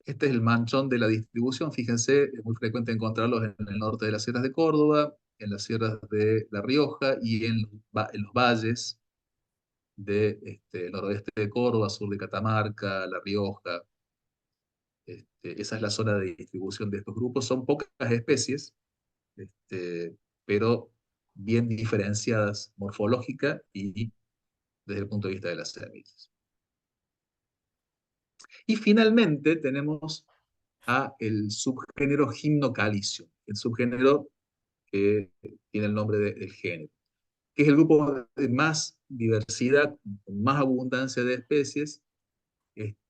Este es el manchón de la distribución, fíjense, es muy frecuente encontrarlos en el norte de las sierras de Córdoba, en las sierras de La Rioja y en los valles del noroeste de Córdoba, sur de Catamarca, La Rioja. Esa es la zona de distribución de estos grupos. Son pocas especies, este, pero bien diferenciadas morfológica y desde el punto de vista de las semillas. Y finalmente tenemos a el subgénero Gymnocalycium, el subgénero que tiene el nombre del género, que es el grupo de más diversidad, con más abundancia de especies.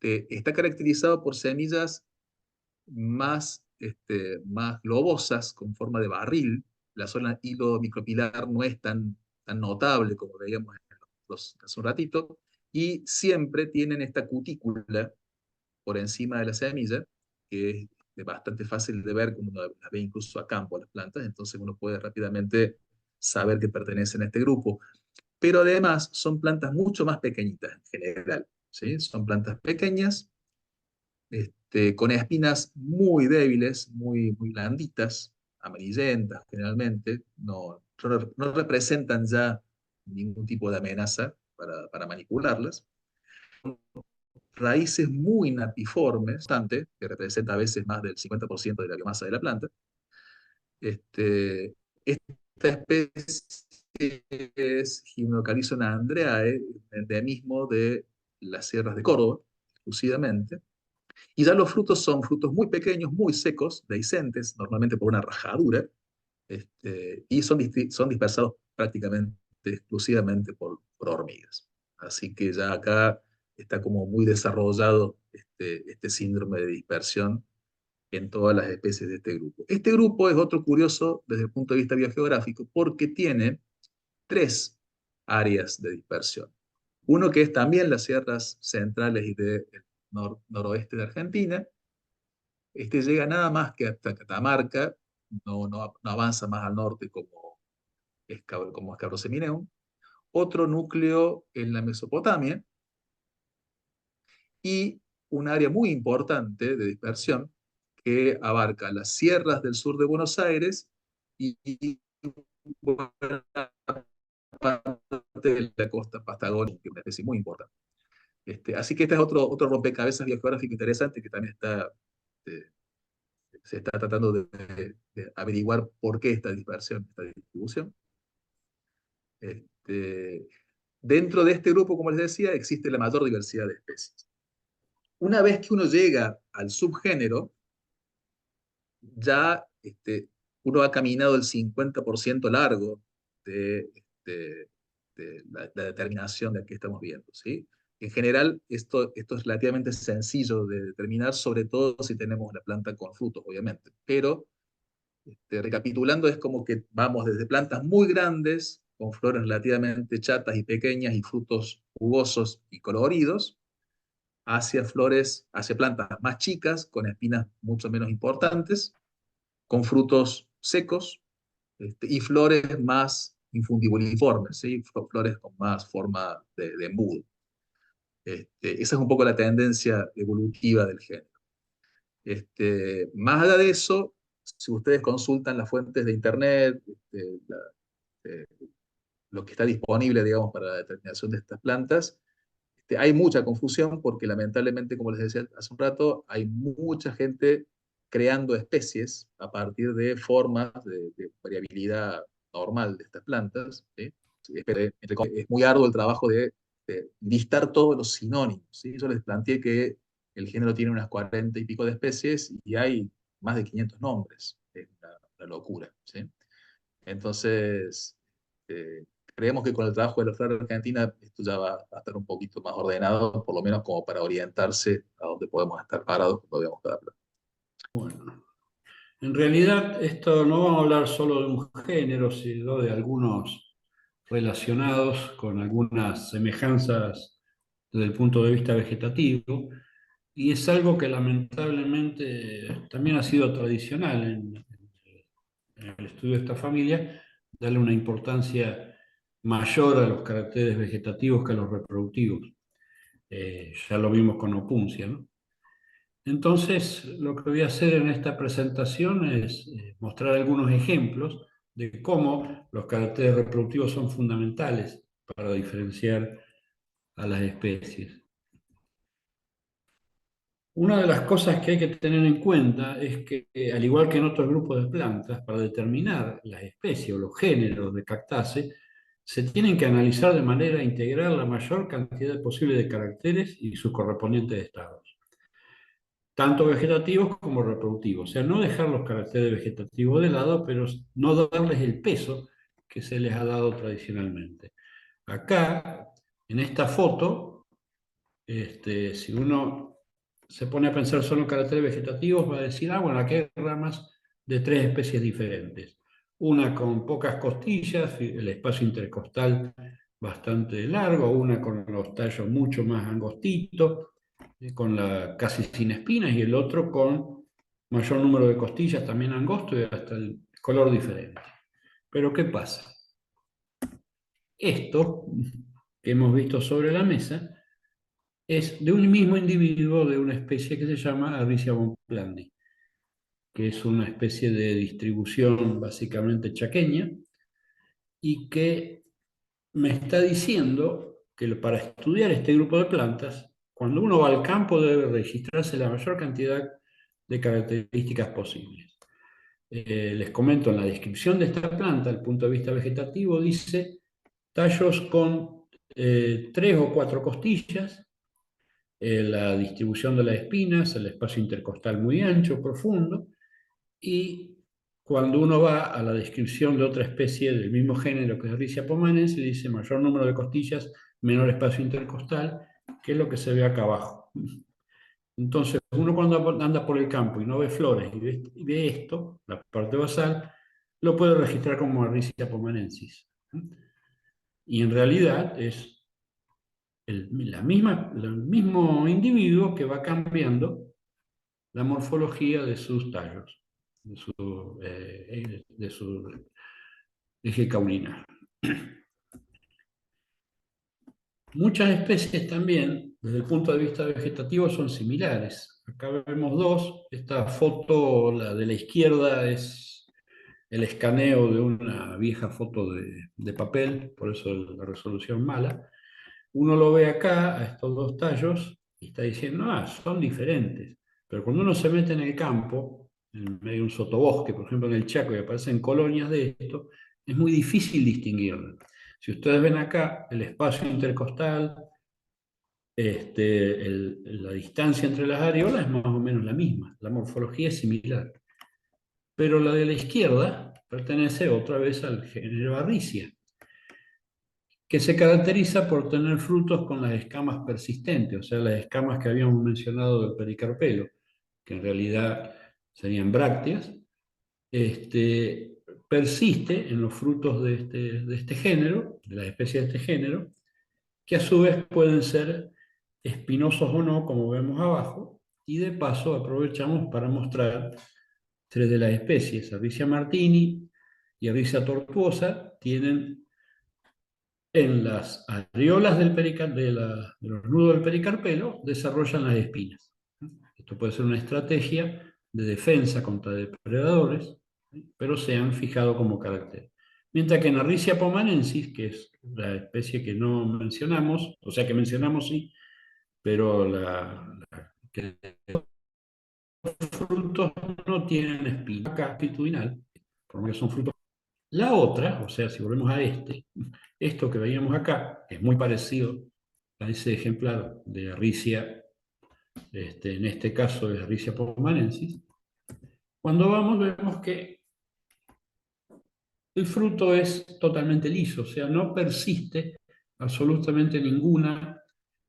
Está caracterizado por semillas más globosas, con forma de barril. La zona hilo micropilar no es tan notable como veíamos hace un ratito, y siempre tienen esta cutícula por encima de la semilla, que es bastante fácil de ver, como uno las ve incluso a campo las plantas, entonces uno puede rápidamente saber que pertenecen a este grupo. Pero además son plantas mucho más pequeñitas en general, ¿sí? Son plantas pequeñas, con espinas muy débiles, muy blanditas, amarillentas generalmente, no representan ya ningún tipo de amenaza para manipularlas. Raíces muy napiformes, bastante, que representa a veces más del 50% de la biomasa de la planta. Este, esta especie es Gymnocalycium andreae, endemismo de las sierras de Córdoba, exclusivamente. Y ya los frutos son frutos muy pequeños, muy secos, dehiscentes, normalmente por una rajadura, y son dispersados prácticamente exclusivamente por hormigas. Así que ya acá está como muy desarrollado este síndrome de dispersión en todas las especies de este grupo. Este grupo es otro curioso desde el punto de vista biogeográfico porque tiene tres áreas de dispersión. Uno que es también las sierras centrales y del noroeste de Argentina. Llega nada más que hasta Catamarca, no avanza más al norte como Escabroseminum. Otro núcleo en la Mesopotamia y un área muy importante de dispersión que abarca las sierras del sur de Buenos Aires y buena parte de la costa patagónica, que es una especie muy importante. Así que este es otro rompecabezas biogeográfico interesante que también está se está tratando de averiguar por qué esta dispersión, esta distribución. Este, Dentro de este grupo, como les decía, existe la mayor diversidad de especies. Una vez que uno llega al subgénero, ya uno ha caminado el 50% largo de, la determinación de qué estamos viendo, ¿sí? En general, esto es relativamente sencillo de determinar, sobre todo si tenemos una planta con frutos, obviamente. Pero, recapitulando, es como que vamos desde plantas muy grandes, con flores relativamente chatas y pequeñas y frutos jugosos y coloridos, hacia flores, hacia plantas más chicas, con espinas mucho menos importantes, con frutos secos, y flores más infundibuliformes, ¿sí? Flores con más forma de embudo. Esa es un poco la tendencia evolutiva del género. Más allá de eso, si ustedes consultan las fuentes de Internet, eh, lo que está disponible, digamos, para la determinación de estas plantas, hay mucha confusión porque lamentablemente, como les decía hace un rato, hay mucha gente creando especies a partir de formas de variabilidad normal de estas plantas, ¿sí? Sí, es muy arduo el trabajo de listar todos los sinónimos, ¿sí? Yo les planteé que el género tiene unas 40 y pico de especies y hay más de 500 nombres. Es una locura, ¿sí? Entonces, eh, creemos que con el trabajo de la Flora Argentina esto ya va a estar un poquito más ordenado, por lo menos como para orientarse a dónde podemos estar parados cuando veamos cada planta. En realidad, esto no vamos a hablar solo de un género, sino de algunos relacionados con algunas semejanzas desde el punto de vista vegetativo, y es algo que lamentablemente también ha sido tradicional en el estudio de esta familia, darle una importancia mayor a los caracteres vegetativos que a los reproductivos. Ya lo vimos con opuncia, ¿no? Entonces, lo que voy a hacer en esta presentación es mostrar algunos ejemplos de cómo los caracteres reproductivos son fundamentales para diferenciar a las especies. Una de las cosas que hay que tener en cuenta es que, al igual que en otros grupos de plantas, para determinar las especies o los géneros de Cactaceae, se tienen que analizar de manera integral la mayor cantidad posible de caracteres y sus correspondientes estados, tanto vegetativos como reproductivos. O sea, no dejar los caracteres vegetativos de lado, pero no darles el peso que se les ha dado tradicionalmente. Acá, en esta foto, si uno se pone a pensar solo en caracteres vegetativos, va a decir, ah, bueno, aquí hay ramas de tres especies diferentes. Una con pocas costillas, el espacio intercostal bastante largo, una con los tallos mucho más angostitos, con casi sin espinas, y el otro con mayor número de costillas, también angosto y hasta el color diferente. Pero ¿qué pasa? Esto que hemos visto sobre la mesa es de un mismo individuo de una especie que se llama Arricia bonplandy, que es una especie de distribución básicamente chaqueña y que me está diciendo que para estudiar este grupo de plantas, cuando uno va al campo debe registrarse la mayor cantidad de características posibles. Les comento, en la descripción de esta planta, el punto de vista vegetativo, dice tallos con 3 o 4 costillas, la distribución de las espinas, el espacio intercostal muy ancho, profundo, y cuando uno va a la descripción de otra especie del mismo género que es Riccia pomanensis, dice mayor número de costillas, menor espacio intercostal, que es lo que se ve acá abajo. Entonces, uno cuando anda por el campo y no ve flores y ve esto, la parte basal, lo puede registrar como Riccia pomanensis. Y en realidad es el mismo individuo que va cambiando la morfología de sus tallos, de su eje caulinar. Muchas especies también, desde el punto de vista vegetativo, son similares. Acá vemos dos. Esta foto, la de la izquierda, es el escaneo de una vieja foto de papel, por eso la resolución mala. Uno lo ve acá, a estos dos tallos, y está diciendo, ah, son diferentes. Pero cuando uno se mete en el campo, en medio de un sotobosque, por ejemplo en el Chaco, y aparecen colonias de esto, es muy difícil distinguirlas. Si ustedes ven acá, el espacio intercostal, la distancia entre las areolas es más o menos la misma, la morfología es similar. Pero la de la izquierda pertenece otra vez al género Arricia, que se caracteriza por tener frutos con las escamas persistentes, o sea, las escamas que habíamos mencionado del pericarpelo, que en realidad serían brácteas, persiste en los frutos de este género, de las especies de este género, que a su vez pueden ser espinosos o no, como vemos abajo, y de paso aprovechamos para mostrar tres de las especies, Arricia martini y Arricia tortuosa, tienen en las areolas de los nudos del pericarpelo, desarrollan las espinas. Esto puede ser una estrategia de defensa contra depredadores, pero se han fijado como carácter. Mientras que en Arricia pomanensis, que es la especie que no mencionamos, o sea que mencionamos sí, pero que los frutos no tienen espina capitudinal, por lo que son frutos. La otra, o sea, si volvemos a esto que veíamos acá, es muy parecido a ese ejemplar de Arricia, en este caso es Arricia pomanensis. Cuando vamos, vemos que el fruto es totalmente liso, o sea, no persiste absolutamente ninguna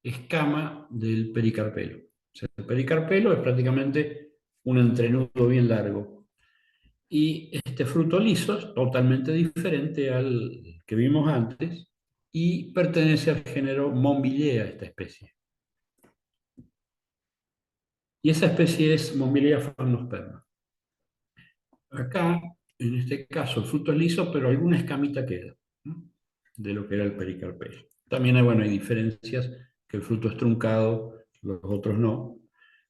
escama del pericarpelo. O sea, el pericarpelo es prácticamente un entrenudo bien largo. Y este fruto liso es totalmente diferente al que vimos antes y pertenece al género Montbillea, esta especie. Y esa especie es Montbillea farnosperma. Acá, en este caso, el fruto es liso, pero alguna escamita queda, ¿no?, de lo que era el pericarpelo. También hay, bueno, hay diferencias, que el fruto es truncado, los otros no,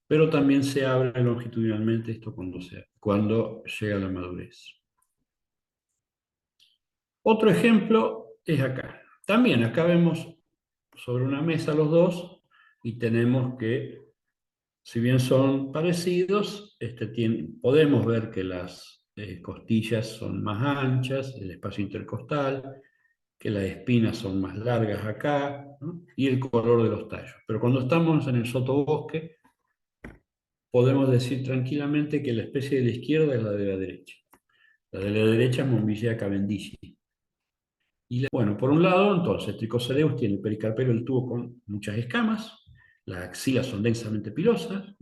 pero también se abre longitudinalmente esto cuando llega a la madurez. Otro ejemplo es acá. También acá vemos sobre una mesa los dos y tenemos que, si bien son parecidos, podemos ver que las costillas son más anchas, el espacio intercostal, que las espinas son más largas acá, ¿no?, y el color de los tallos. Pero cuando estamos en el sotobosque, podemos decir tranquilamente que la especie de la izquierda es la de la derecha. La de la derecha es Montbillea cavendishi. Bueno, por un lado, entonces, Trichocereus tiene el pericarpelo del tubo con muchas escamas, las axilas son densamente pilosas,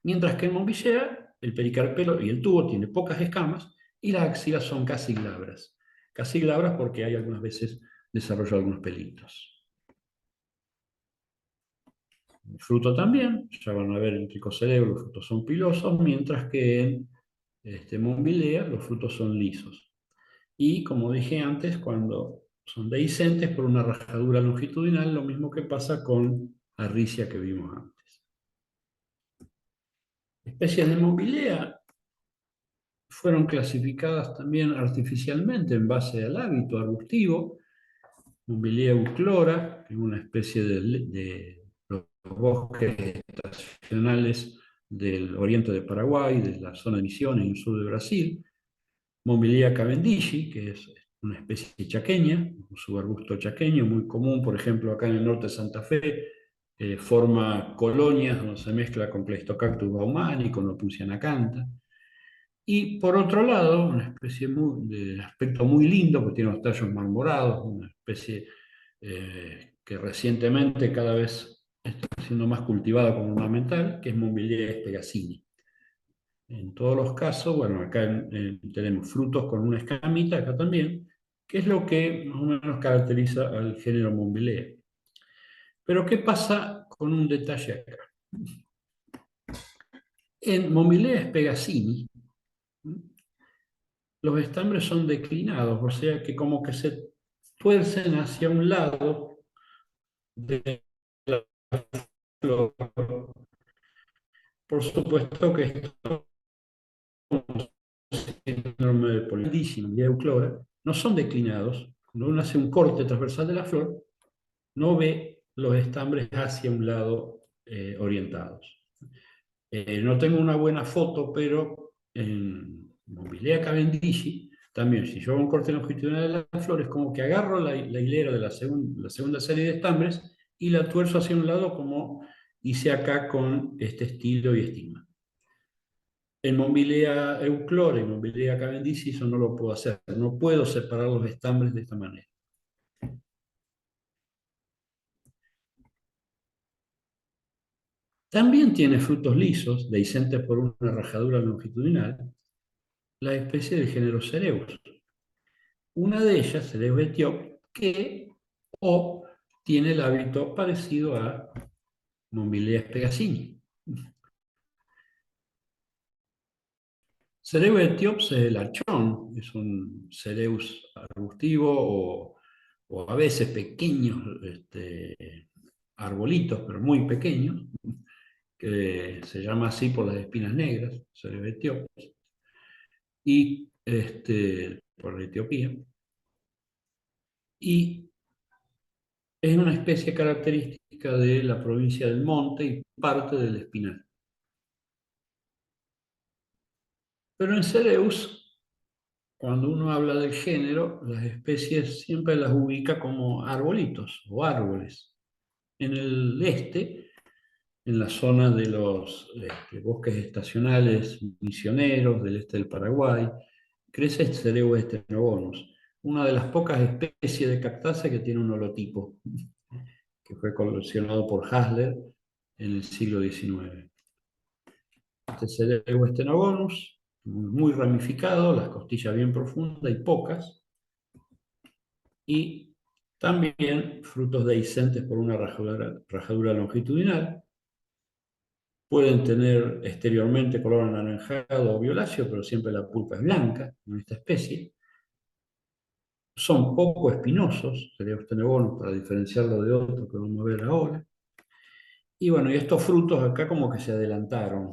mientras que en Montbillea el pericarpelo y el tubo tiene pocas escamas y las axilas son casi glabras. Casi glabras porque hay algunas veces desarrollo algunos pelitos. El fruto también, ya van a ver en Trichocereus los frutos son pilosos, mientras que en Montbillea los frutos son lisos. Y como dije antes, cuando son dehiscentes por una rajadura longitudinal, lo mismo que pasa con Arricia que vimos antes. Especies de Montbillea fueron clasificadas también artificialmente en base al hábito arbustivo. Montbillea euclora, que es una especie de los bosques estacionales del oriente de Paraguay, de la zona de Misiones y el sur de Brasil. Montbillea cavendishi, que es una especie chaqueña, un subarbusto chaqueño muy común, por ejemplo, acá en el norte de Santa Fe, forma colonias donde se mezcla con Pleistocactus baumani, con Opusia acantha. Y por otro lado, una especie de aspecto muy lindo, porque tiene los tallos marmorados, una especie que recientemente cada vez está siendo más cultivada como ornamental, que es Montbillea spegassini. En todos los casos, bueno, acá tenemos frutos con una escamita, acá también, que es lo que más o menos caracteriza al género Montbillea. Pero ¿qué pasa con un detalle acá? En Montbillea spegassini, los estambres son declinados, o sea que como que se tuercen hacia un lado de la flor. Por supuesto que esto síndrome de polidísimo y euclora, no son declinados. Cuando uno hace un corte transversal de la flor, no ve los estambres hacia un lado orientados. No tengo una buena foto, pero en Mobilea cavendishi, también si yo hago un corte longitudinal de la flor, es como que agarro la hilera de la segunda serie de estambres y la tuerzo hacia un lado como hice acá con este estilo y estigma. En Mobilea euclore y Mobilea cavendishi eso no lo puedo hacer, no puedo separar los estambres de esta manera. También tiene frutos lisos, dehiscentes por una rajadura longitudinal, la especie del género Cereus. Una de ellas, Cereus etíope, que o tiene el hábito parecido a Mobilea spegaccini. Cereus etíope es el archón, es un Cereus arbustivo o a veces pequeños arbolitos, pero muy pequeños, que se llama así por las espinas negras, Cereus etíope, y por Etiopía. Y es una especie característica de la provincia del Monte y parte del Espinal. Pero en Cereus, cuando uno habla del género, las especies siempre las ubica como arbolitos o árboles. En el este, en la zona de los bosques estacionales misioneros del este del Paraguay, crece el Cereus estenogonus, una de las pocas especies de cactácea que tiene un holotipo, que fue coleccionado por Hasler en el siglo XIX. Este Cereus estenogonus, muy ramificado, las costillas bien profundas y pocas, y también frutos dehiscentes por una rajadura longitudinal. Pueden tener exteriormente color anaranjado o violáceo, pero siempre la pulpa es blanca en esta especie. Son poco espinosos, Cereus estenogonus, para diferenciarlo de otro que vamos a ver ahora. Y bueno, y estos frutos acá como que se adelantaron,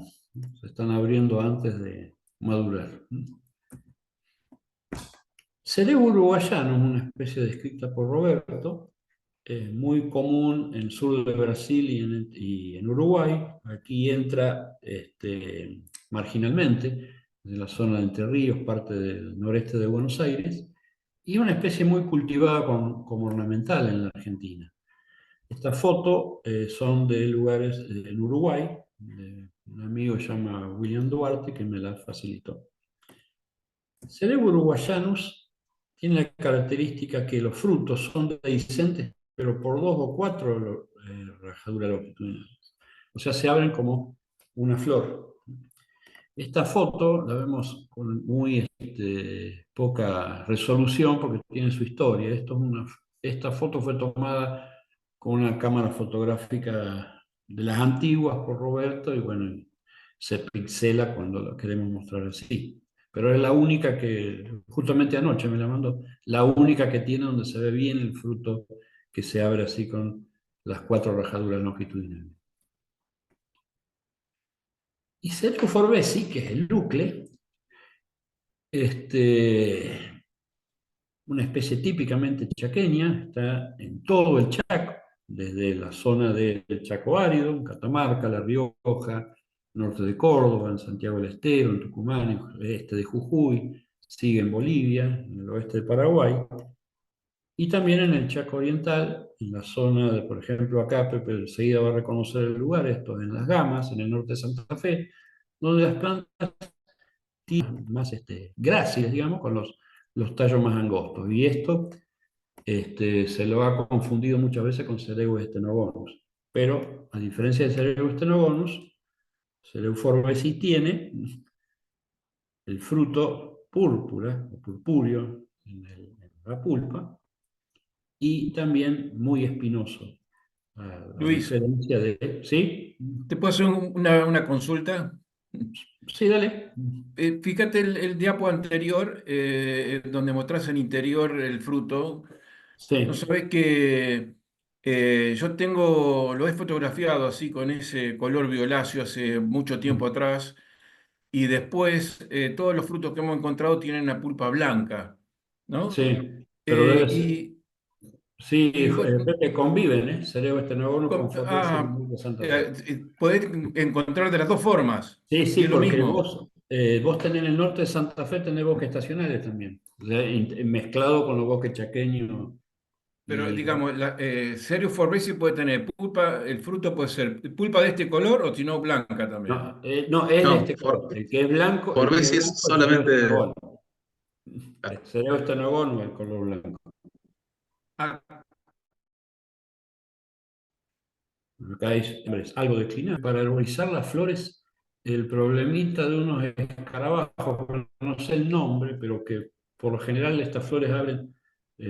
se están abriendo antes de madurar. Cereus uruguayano es una especie descrita por Roberto, muy común en el sur de Brasil y en Uruguay. Aquí entra marginalmente, de la zona de Entre Ríos, parte del noreste de Buenos Aires, y una especie muy cultivada como ornamental en la Argentina. Estas fotos son de lugares en Uruguay, de un amigo que se llama William Duarte, que me las facilitó. Cereus uruguayanus tiene la característica que los frutos son dehiscentes, pero por 2 o 4 rajaduras longitudinales. O sea, se abren como una flor. Esta foto la vemos con muy poca resolución porque tiene su historia. Esta foto fue tomada con una cámara fotográfica de las antiguas por Roberto y bueno, se pixela cuando lo queremos mostrar así. Pero es la única que, justamente anoche me la mandó, la única que tiene donde se ve bien el fruto que se abre así con las 4 rajaduras longitudinales. Y Cerco Forbesi, que es el núcleo, una especie típicamente chaqueña, está en todo el Chaco, desde la zona del Chaco árido, en Catamarca, La Rioja, norte de Córdoba, en Santiago del Estero, en Tucumán, en el este de Jujuy, sigue en Bolivia, en el oeste de Paraguay, y también en el Chaco Oriental, en la zona de, por ejemplo, acá, Pepe enseguida va a reconocer el lugar, esto es en Las Gamas, en el norte de Santa Fe, donde las plantas más gráciles, digamos, con los tallos más angostos. Y esto se lo ha confundido muchas veces con Cereus estenogonus. Pero, a diferencia de Cereus estenogonus, Cereus forbesi tiene el fruto púrpura o purpúreo en la pulpa y también muy espinoso, a Luis, diferencia de... ¿Sí? ¿te puedo hacer una consulta? Sí, dale. Fíjate el diapo anterior, donde mostrás el interior el fruto. No Sí, sabés que yo lo he fotografiado así con ese color violáceo hace mucho tiempo atrás, y después todos los frutos que hemos encontrado tienen una pulpa blanca, ¿no? sí, pero Eh, debes... y, Sí, y vos- Pepe, conviven, ¿eh? Cerebro estenogono con com- Forbes en el ah, mundo de Santa Fe. podés encontrar de las dos formas, Sí, y sí, es lo porque mismo. Vos tenés en el norte de Santa Fe, tenés bosques estacionales también, o sea, mezclado con los bosques chaqueños. Pero Y digamos, Cereus forbici puede tener pulpa, el fruto puede ser pulpa de este color o si no blanca también. no, no, es de No, este color. El que es blanco, el que es Forbesi es blanco es Cereo solamente... Estenogón. El Cereo Estenogón no es el color blanco. Ah, Acá hay algo declinado. Para arborizar las flores, el problemita de unos escarabajos, no sé el nombre, pero que por lo general estas flores abren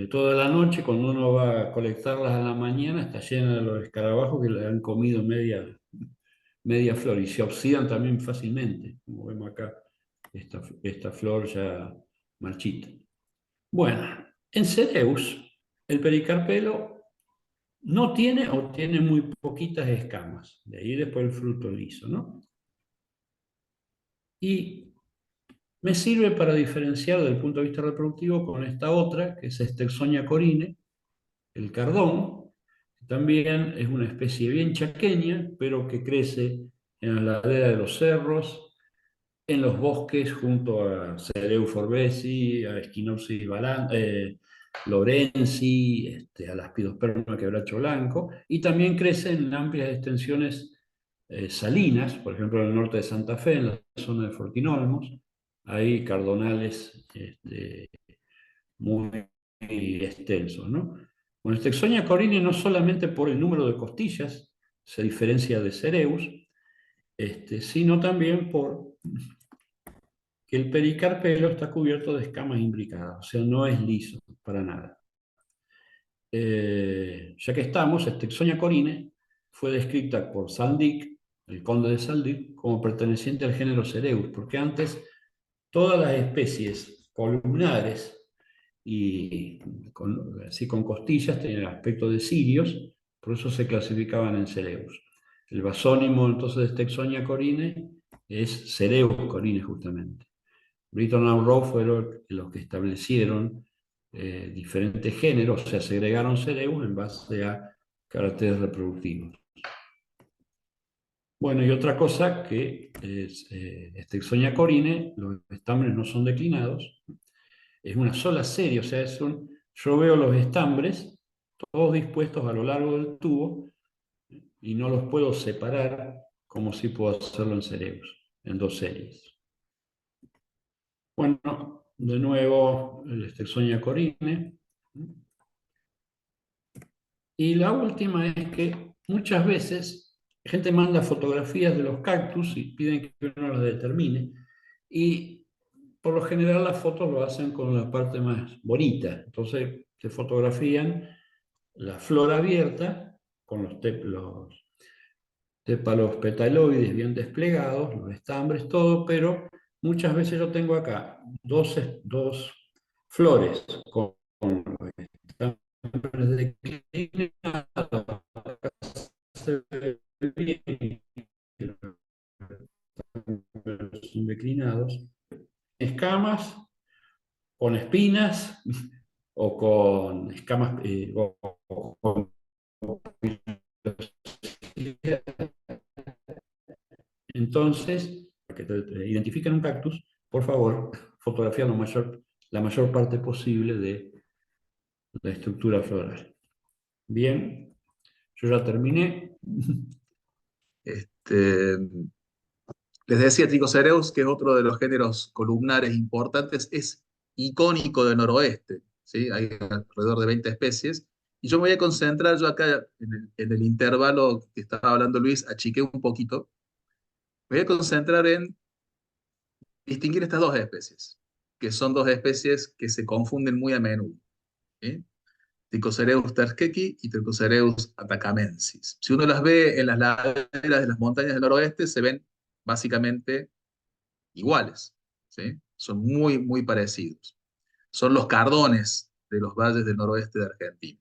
toda la noche. Cuando uno va a colectarlas a la mañana, está llena de los escarabajos que le han comido media flor y se oxidan también fácilmente, como vemos acá, esta flor ya marchita. Bueno, en Cereus, el pericarpelo no tiene o tiene muy poquitas escamas, de ahí después el fruto liso, ¿no? Y me sirve para diferenciar desde el punto de vista reproductivo con esta otra, que es Stexonia corine, el cardón, que también es una especie bien chaqueña, pero que crece en la ladera de los cerros, en los bosques junto a Cereu forbesi, a Echinopsis lorenzi, a Laspidosperma quebracho blanco, y también crece en amplias extensiones salinas, por ejemplo en el norte de Santa Fe, en la zona de Fortinolmos, hay cardonales muy extensos, ¿no? Bueno, Stexonia corine no solamente por el número de costillas se diferencia de Cereus, sino también por que el pericarpelo está cubierto de escamas imbricadas, o sea, no es liso para nada. Ya que estamos, Stexonia corine fue descrita por Saldic, el conde de Saldic, como perteneciente al género Cereus, porque antes todas las especies columnares y así con costillas tenían aspecto de cirios, por eso se clasificaban en Cereus. El basónimo entonces de Stexonia corine es Cereus corine justamente. Britton and Rowe fueron los que establecieron diferentes géneros, o sea, segregaron Cereus en base a caracteres reproductivos. Bueno, y otra cosa que es Stexonia corine, los estambres no son declinados, es una sola serie, o sea, yo veo los estambres todos dispuestos a lo largo del tubo y no los puedo separar como si puedo hacerlo en Cereus, en dos series. Bueno, de nuevo el Stexonia corine. Y la última es que muchas veces gente manda fotografías de los cactus y piden que uno las determine. Y por lo general las fotos lo hacen con la parte más bonita. Entonces se fotografían la flor abierta con los tépalos petaloides bien desplegados, los estambres, todo, pero muchas veces yo tengo acá dos flores con los estambres declinados, se ve bien, son declinados, escamas, con espinas o con escamas o con entonces, para que te identifiquen un cactus, por favor, fotografía la mayor parte posible de la estructura floral. Bien, yo ya terminé. Este, les decía Tricocereus, que es otro de los géneros columnares importantes, es icónico del noroeste, ¿sí? Hay alrededor de 20 especies. Y yo me voy a concentrar, yo acá en el intervalo que estaba hablando Luis, achiqué un poquito, me voy a concentrar en distinguir estas dos especies, que son dos especies que se confunden muy a menudo, ¿sí? Tricocereus terskeki y Tricocereus atacamensis. Si uno las ve en las laderas de las montañas del noroeste, se ven básicamente iguales, ¿sí? Son muy, muy parecidos. Son los cardones de los valles del noroeste de Argentina.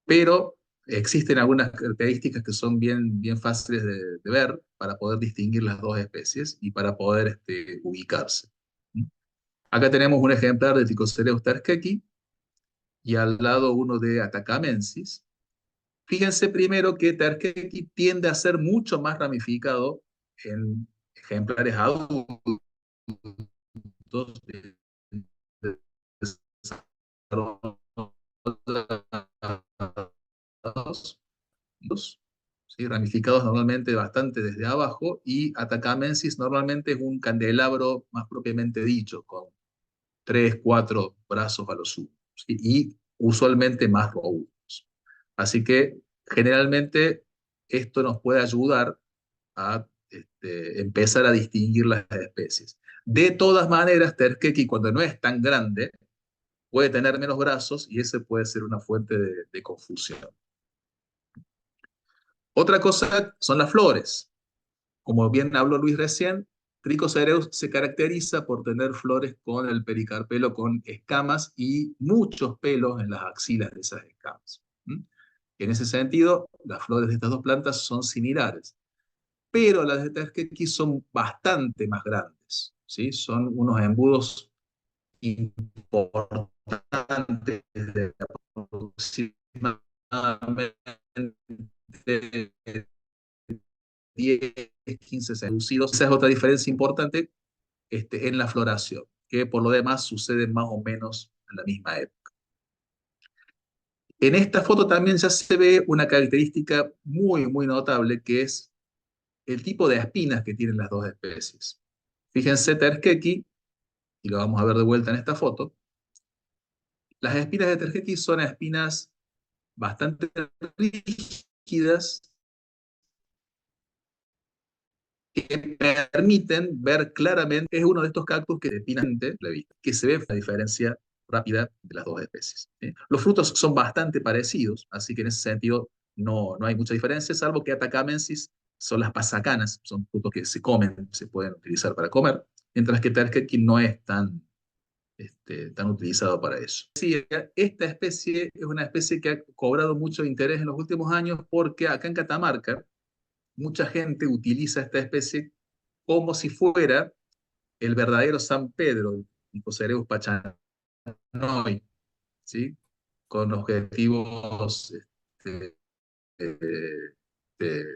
Pero existen algunas características que son bien, bien fáciles de ver para poder distinguir las dos especies y para poder ubicarse. Acá tenemos un ejemplar de Tricocereus terskeki y al lado uno de Atacamensis. Fíjense primero que Terquequi tiende a ser mucho más ramificado en ejemplares adultos desarrollados, ¿sí? Ramificados normalmente bastante desde abajo, y Atacamensis normalmente es un candelabro más propiamente dicho, con 3, 4 brazos a lo sumo, ¿sí? Y usualmente más robustos. Así que generalmente esto nos puede ayudar a empezar a distinguir las especies. De todas maneras, Terquequi, cuando no es tan grande, puede tener menos brazos y ese puede ser una fuente de confusión. Otra cosa son las flores. Como bien habló Luis recién, Trichocereus se caracteriza por tener flores con el pericarpelo con escamas y muchos pelos en las axilas de esas escamas. ¿Mm? En ese sentido, las flores de estas dos plantas son similares, pero las de Terquequi son bastante más grandes, ¿sí? Son unos embudos importantes de aproximadamente 10, 15 seducidos. Esa es otra diferencia importante en la floración, que por lo demás sucede más o menos en la misma época. En esta foto también ya se ve una característica muy, muy notable, que es el tipo de espinas que tienen las dos especies. Fíjense, Terquequi, y lo vamos a ver de vuelta en esta foto, las espinas de Terquequi son espinas bastante rígidas, que permiten ver claramente. Es uno de estos cactus que se ve la diferencia rápida de las dos especies, ¿sí? Los frutos son bastante parecidos, así que en ese sentido no hay mucha diferencia, salvo que Atacamensis son las pasacanas, son frutos que se comen, se pueden utilizar para comer, mientras que Terquequi no es tan utilizado para eso. Sí, esta especie es una especie que ha cobrado mucho interés en los últimos años, porque acá en Catamarca mucha gente utiliza esta especie como si fuera el verdadero San Pedro, Nicocereus pachanoi, ¿sí? Con objetivos eh, eh,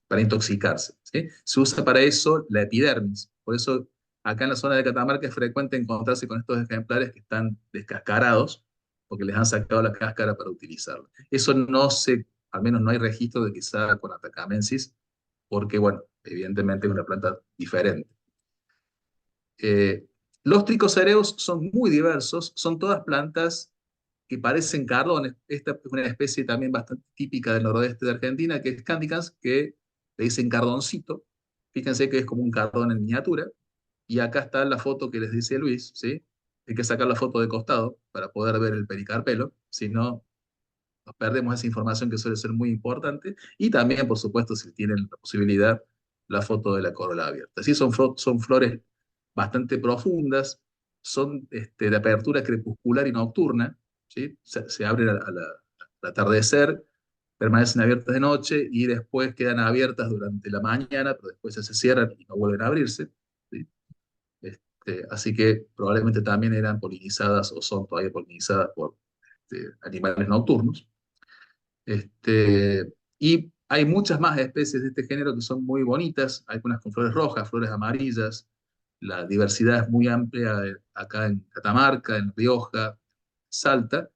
para intoxicarse, ¿sí? Se usa para eso la epidermis. Por eso acá en la zona de Catamarca es frecuente encontrarse con estos ejemplares que están descascarados, porque les han sacado la cáscara para utilizarla. Eso al menos no hay registro de que se haga con Atacamensis, porque, bueno, evidentemente es una planta diferente. Los tricocereus son muy diversos, son todas plantas que parecen cardones. Esta es una especie también bastante típica del noroeste de Argentina, que es Candicans, que le dicen cardoncito. Fíjense que es como un cardón en miniatura. Y acá está la foto que les dice Luis, ¿sí? Hay que sacar la foto de costado para poder ver el pericarpelo, si no, nos perdemos esa información que suele ser muy importante. Y también, por supuesto, si tienen la posibilidad, la foto de la corola abierta. Así son flores bastante profundas, son de apertura crepuscular y nocturna, ¿sí? Se abren al atardecer, permanecen abiertas de noche y después quedan abiertas durante la mañana, pero después se cierran y no vuelven a abrirse, ¿sí? Así que probablemente también eran polinizadas o son todavía polinizadas por animales nocturnos. Y hay muchas más especies de este género que son muy bonitas, algunas con flores rojas, flores amarillas. La diversidad es muy amplia acá en Catamarca, en Rioja, Salta,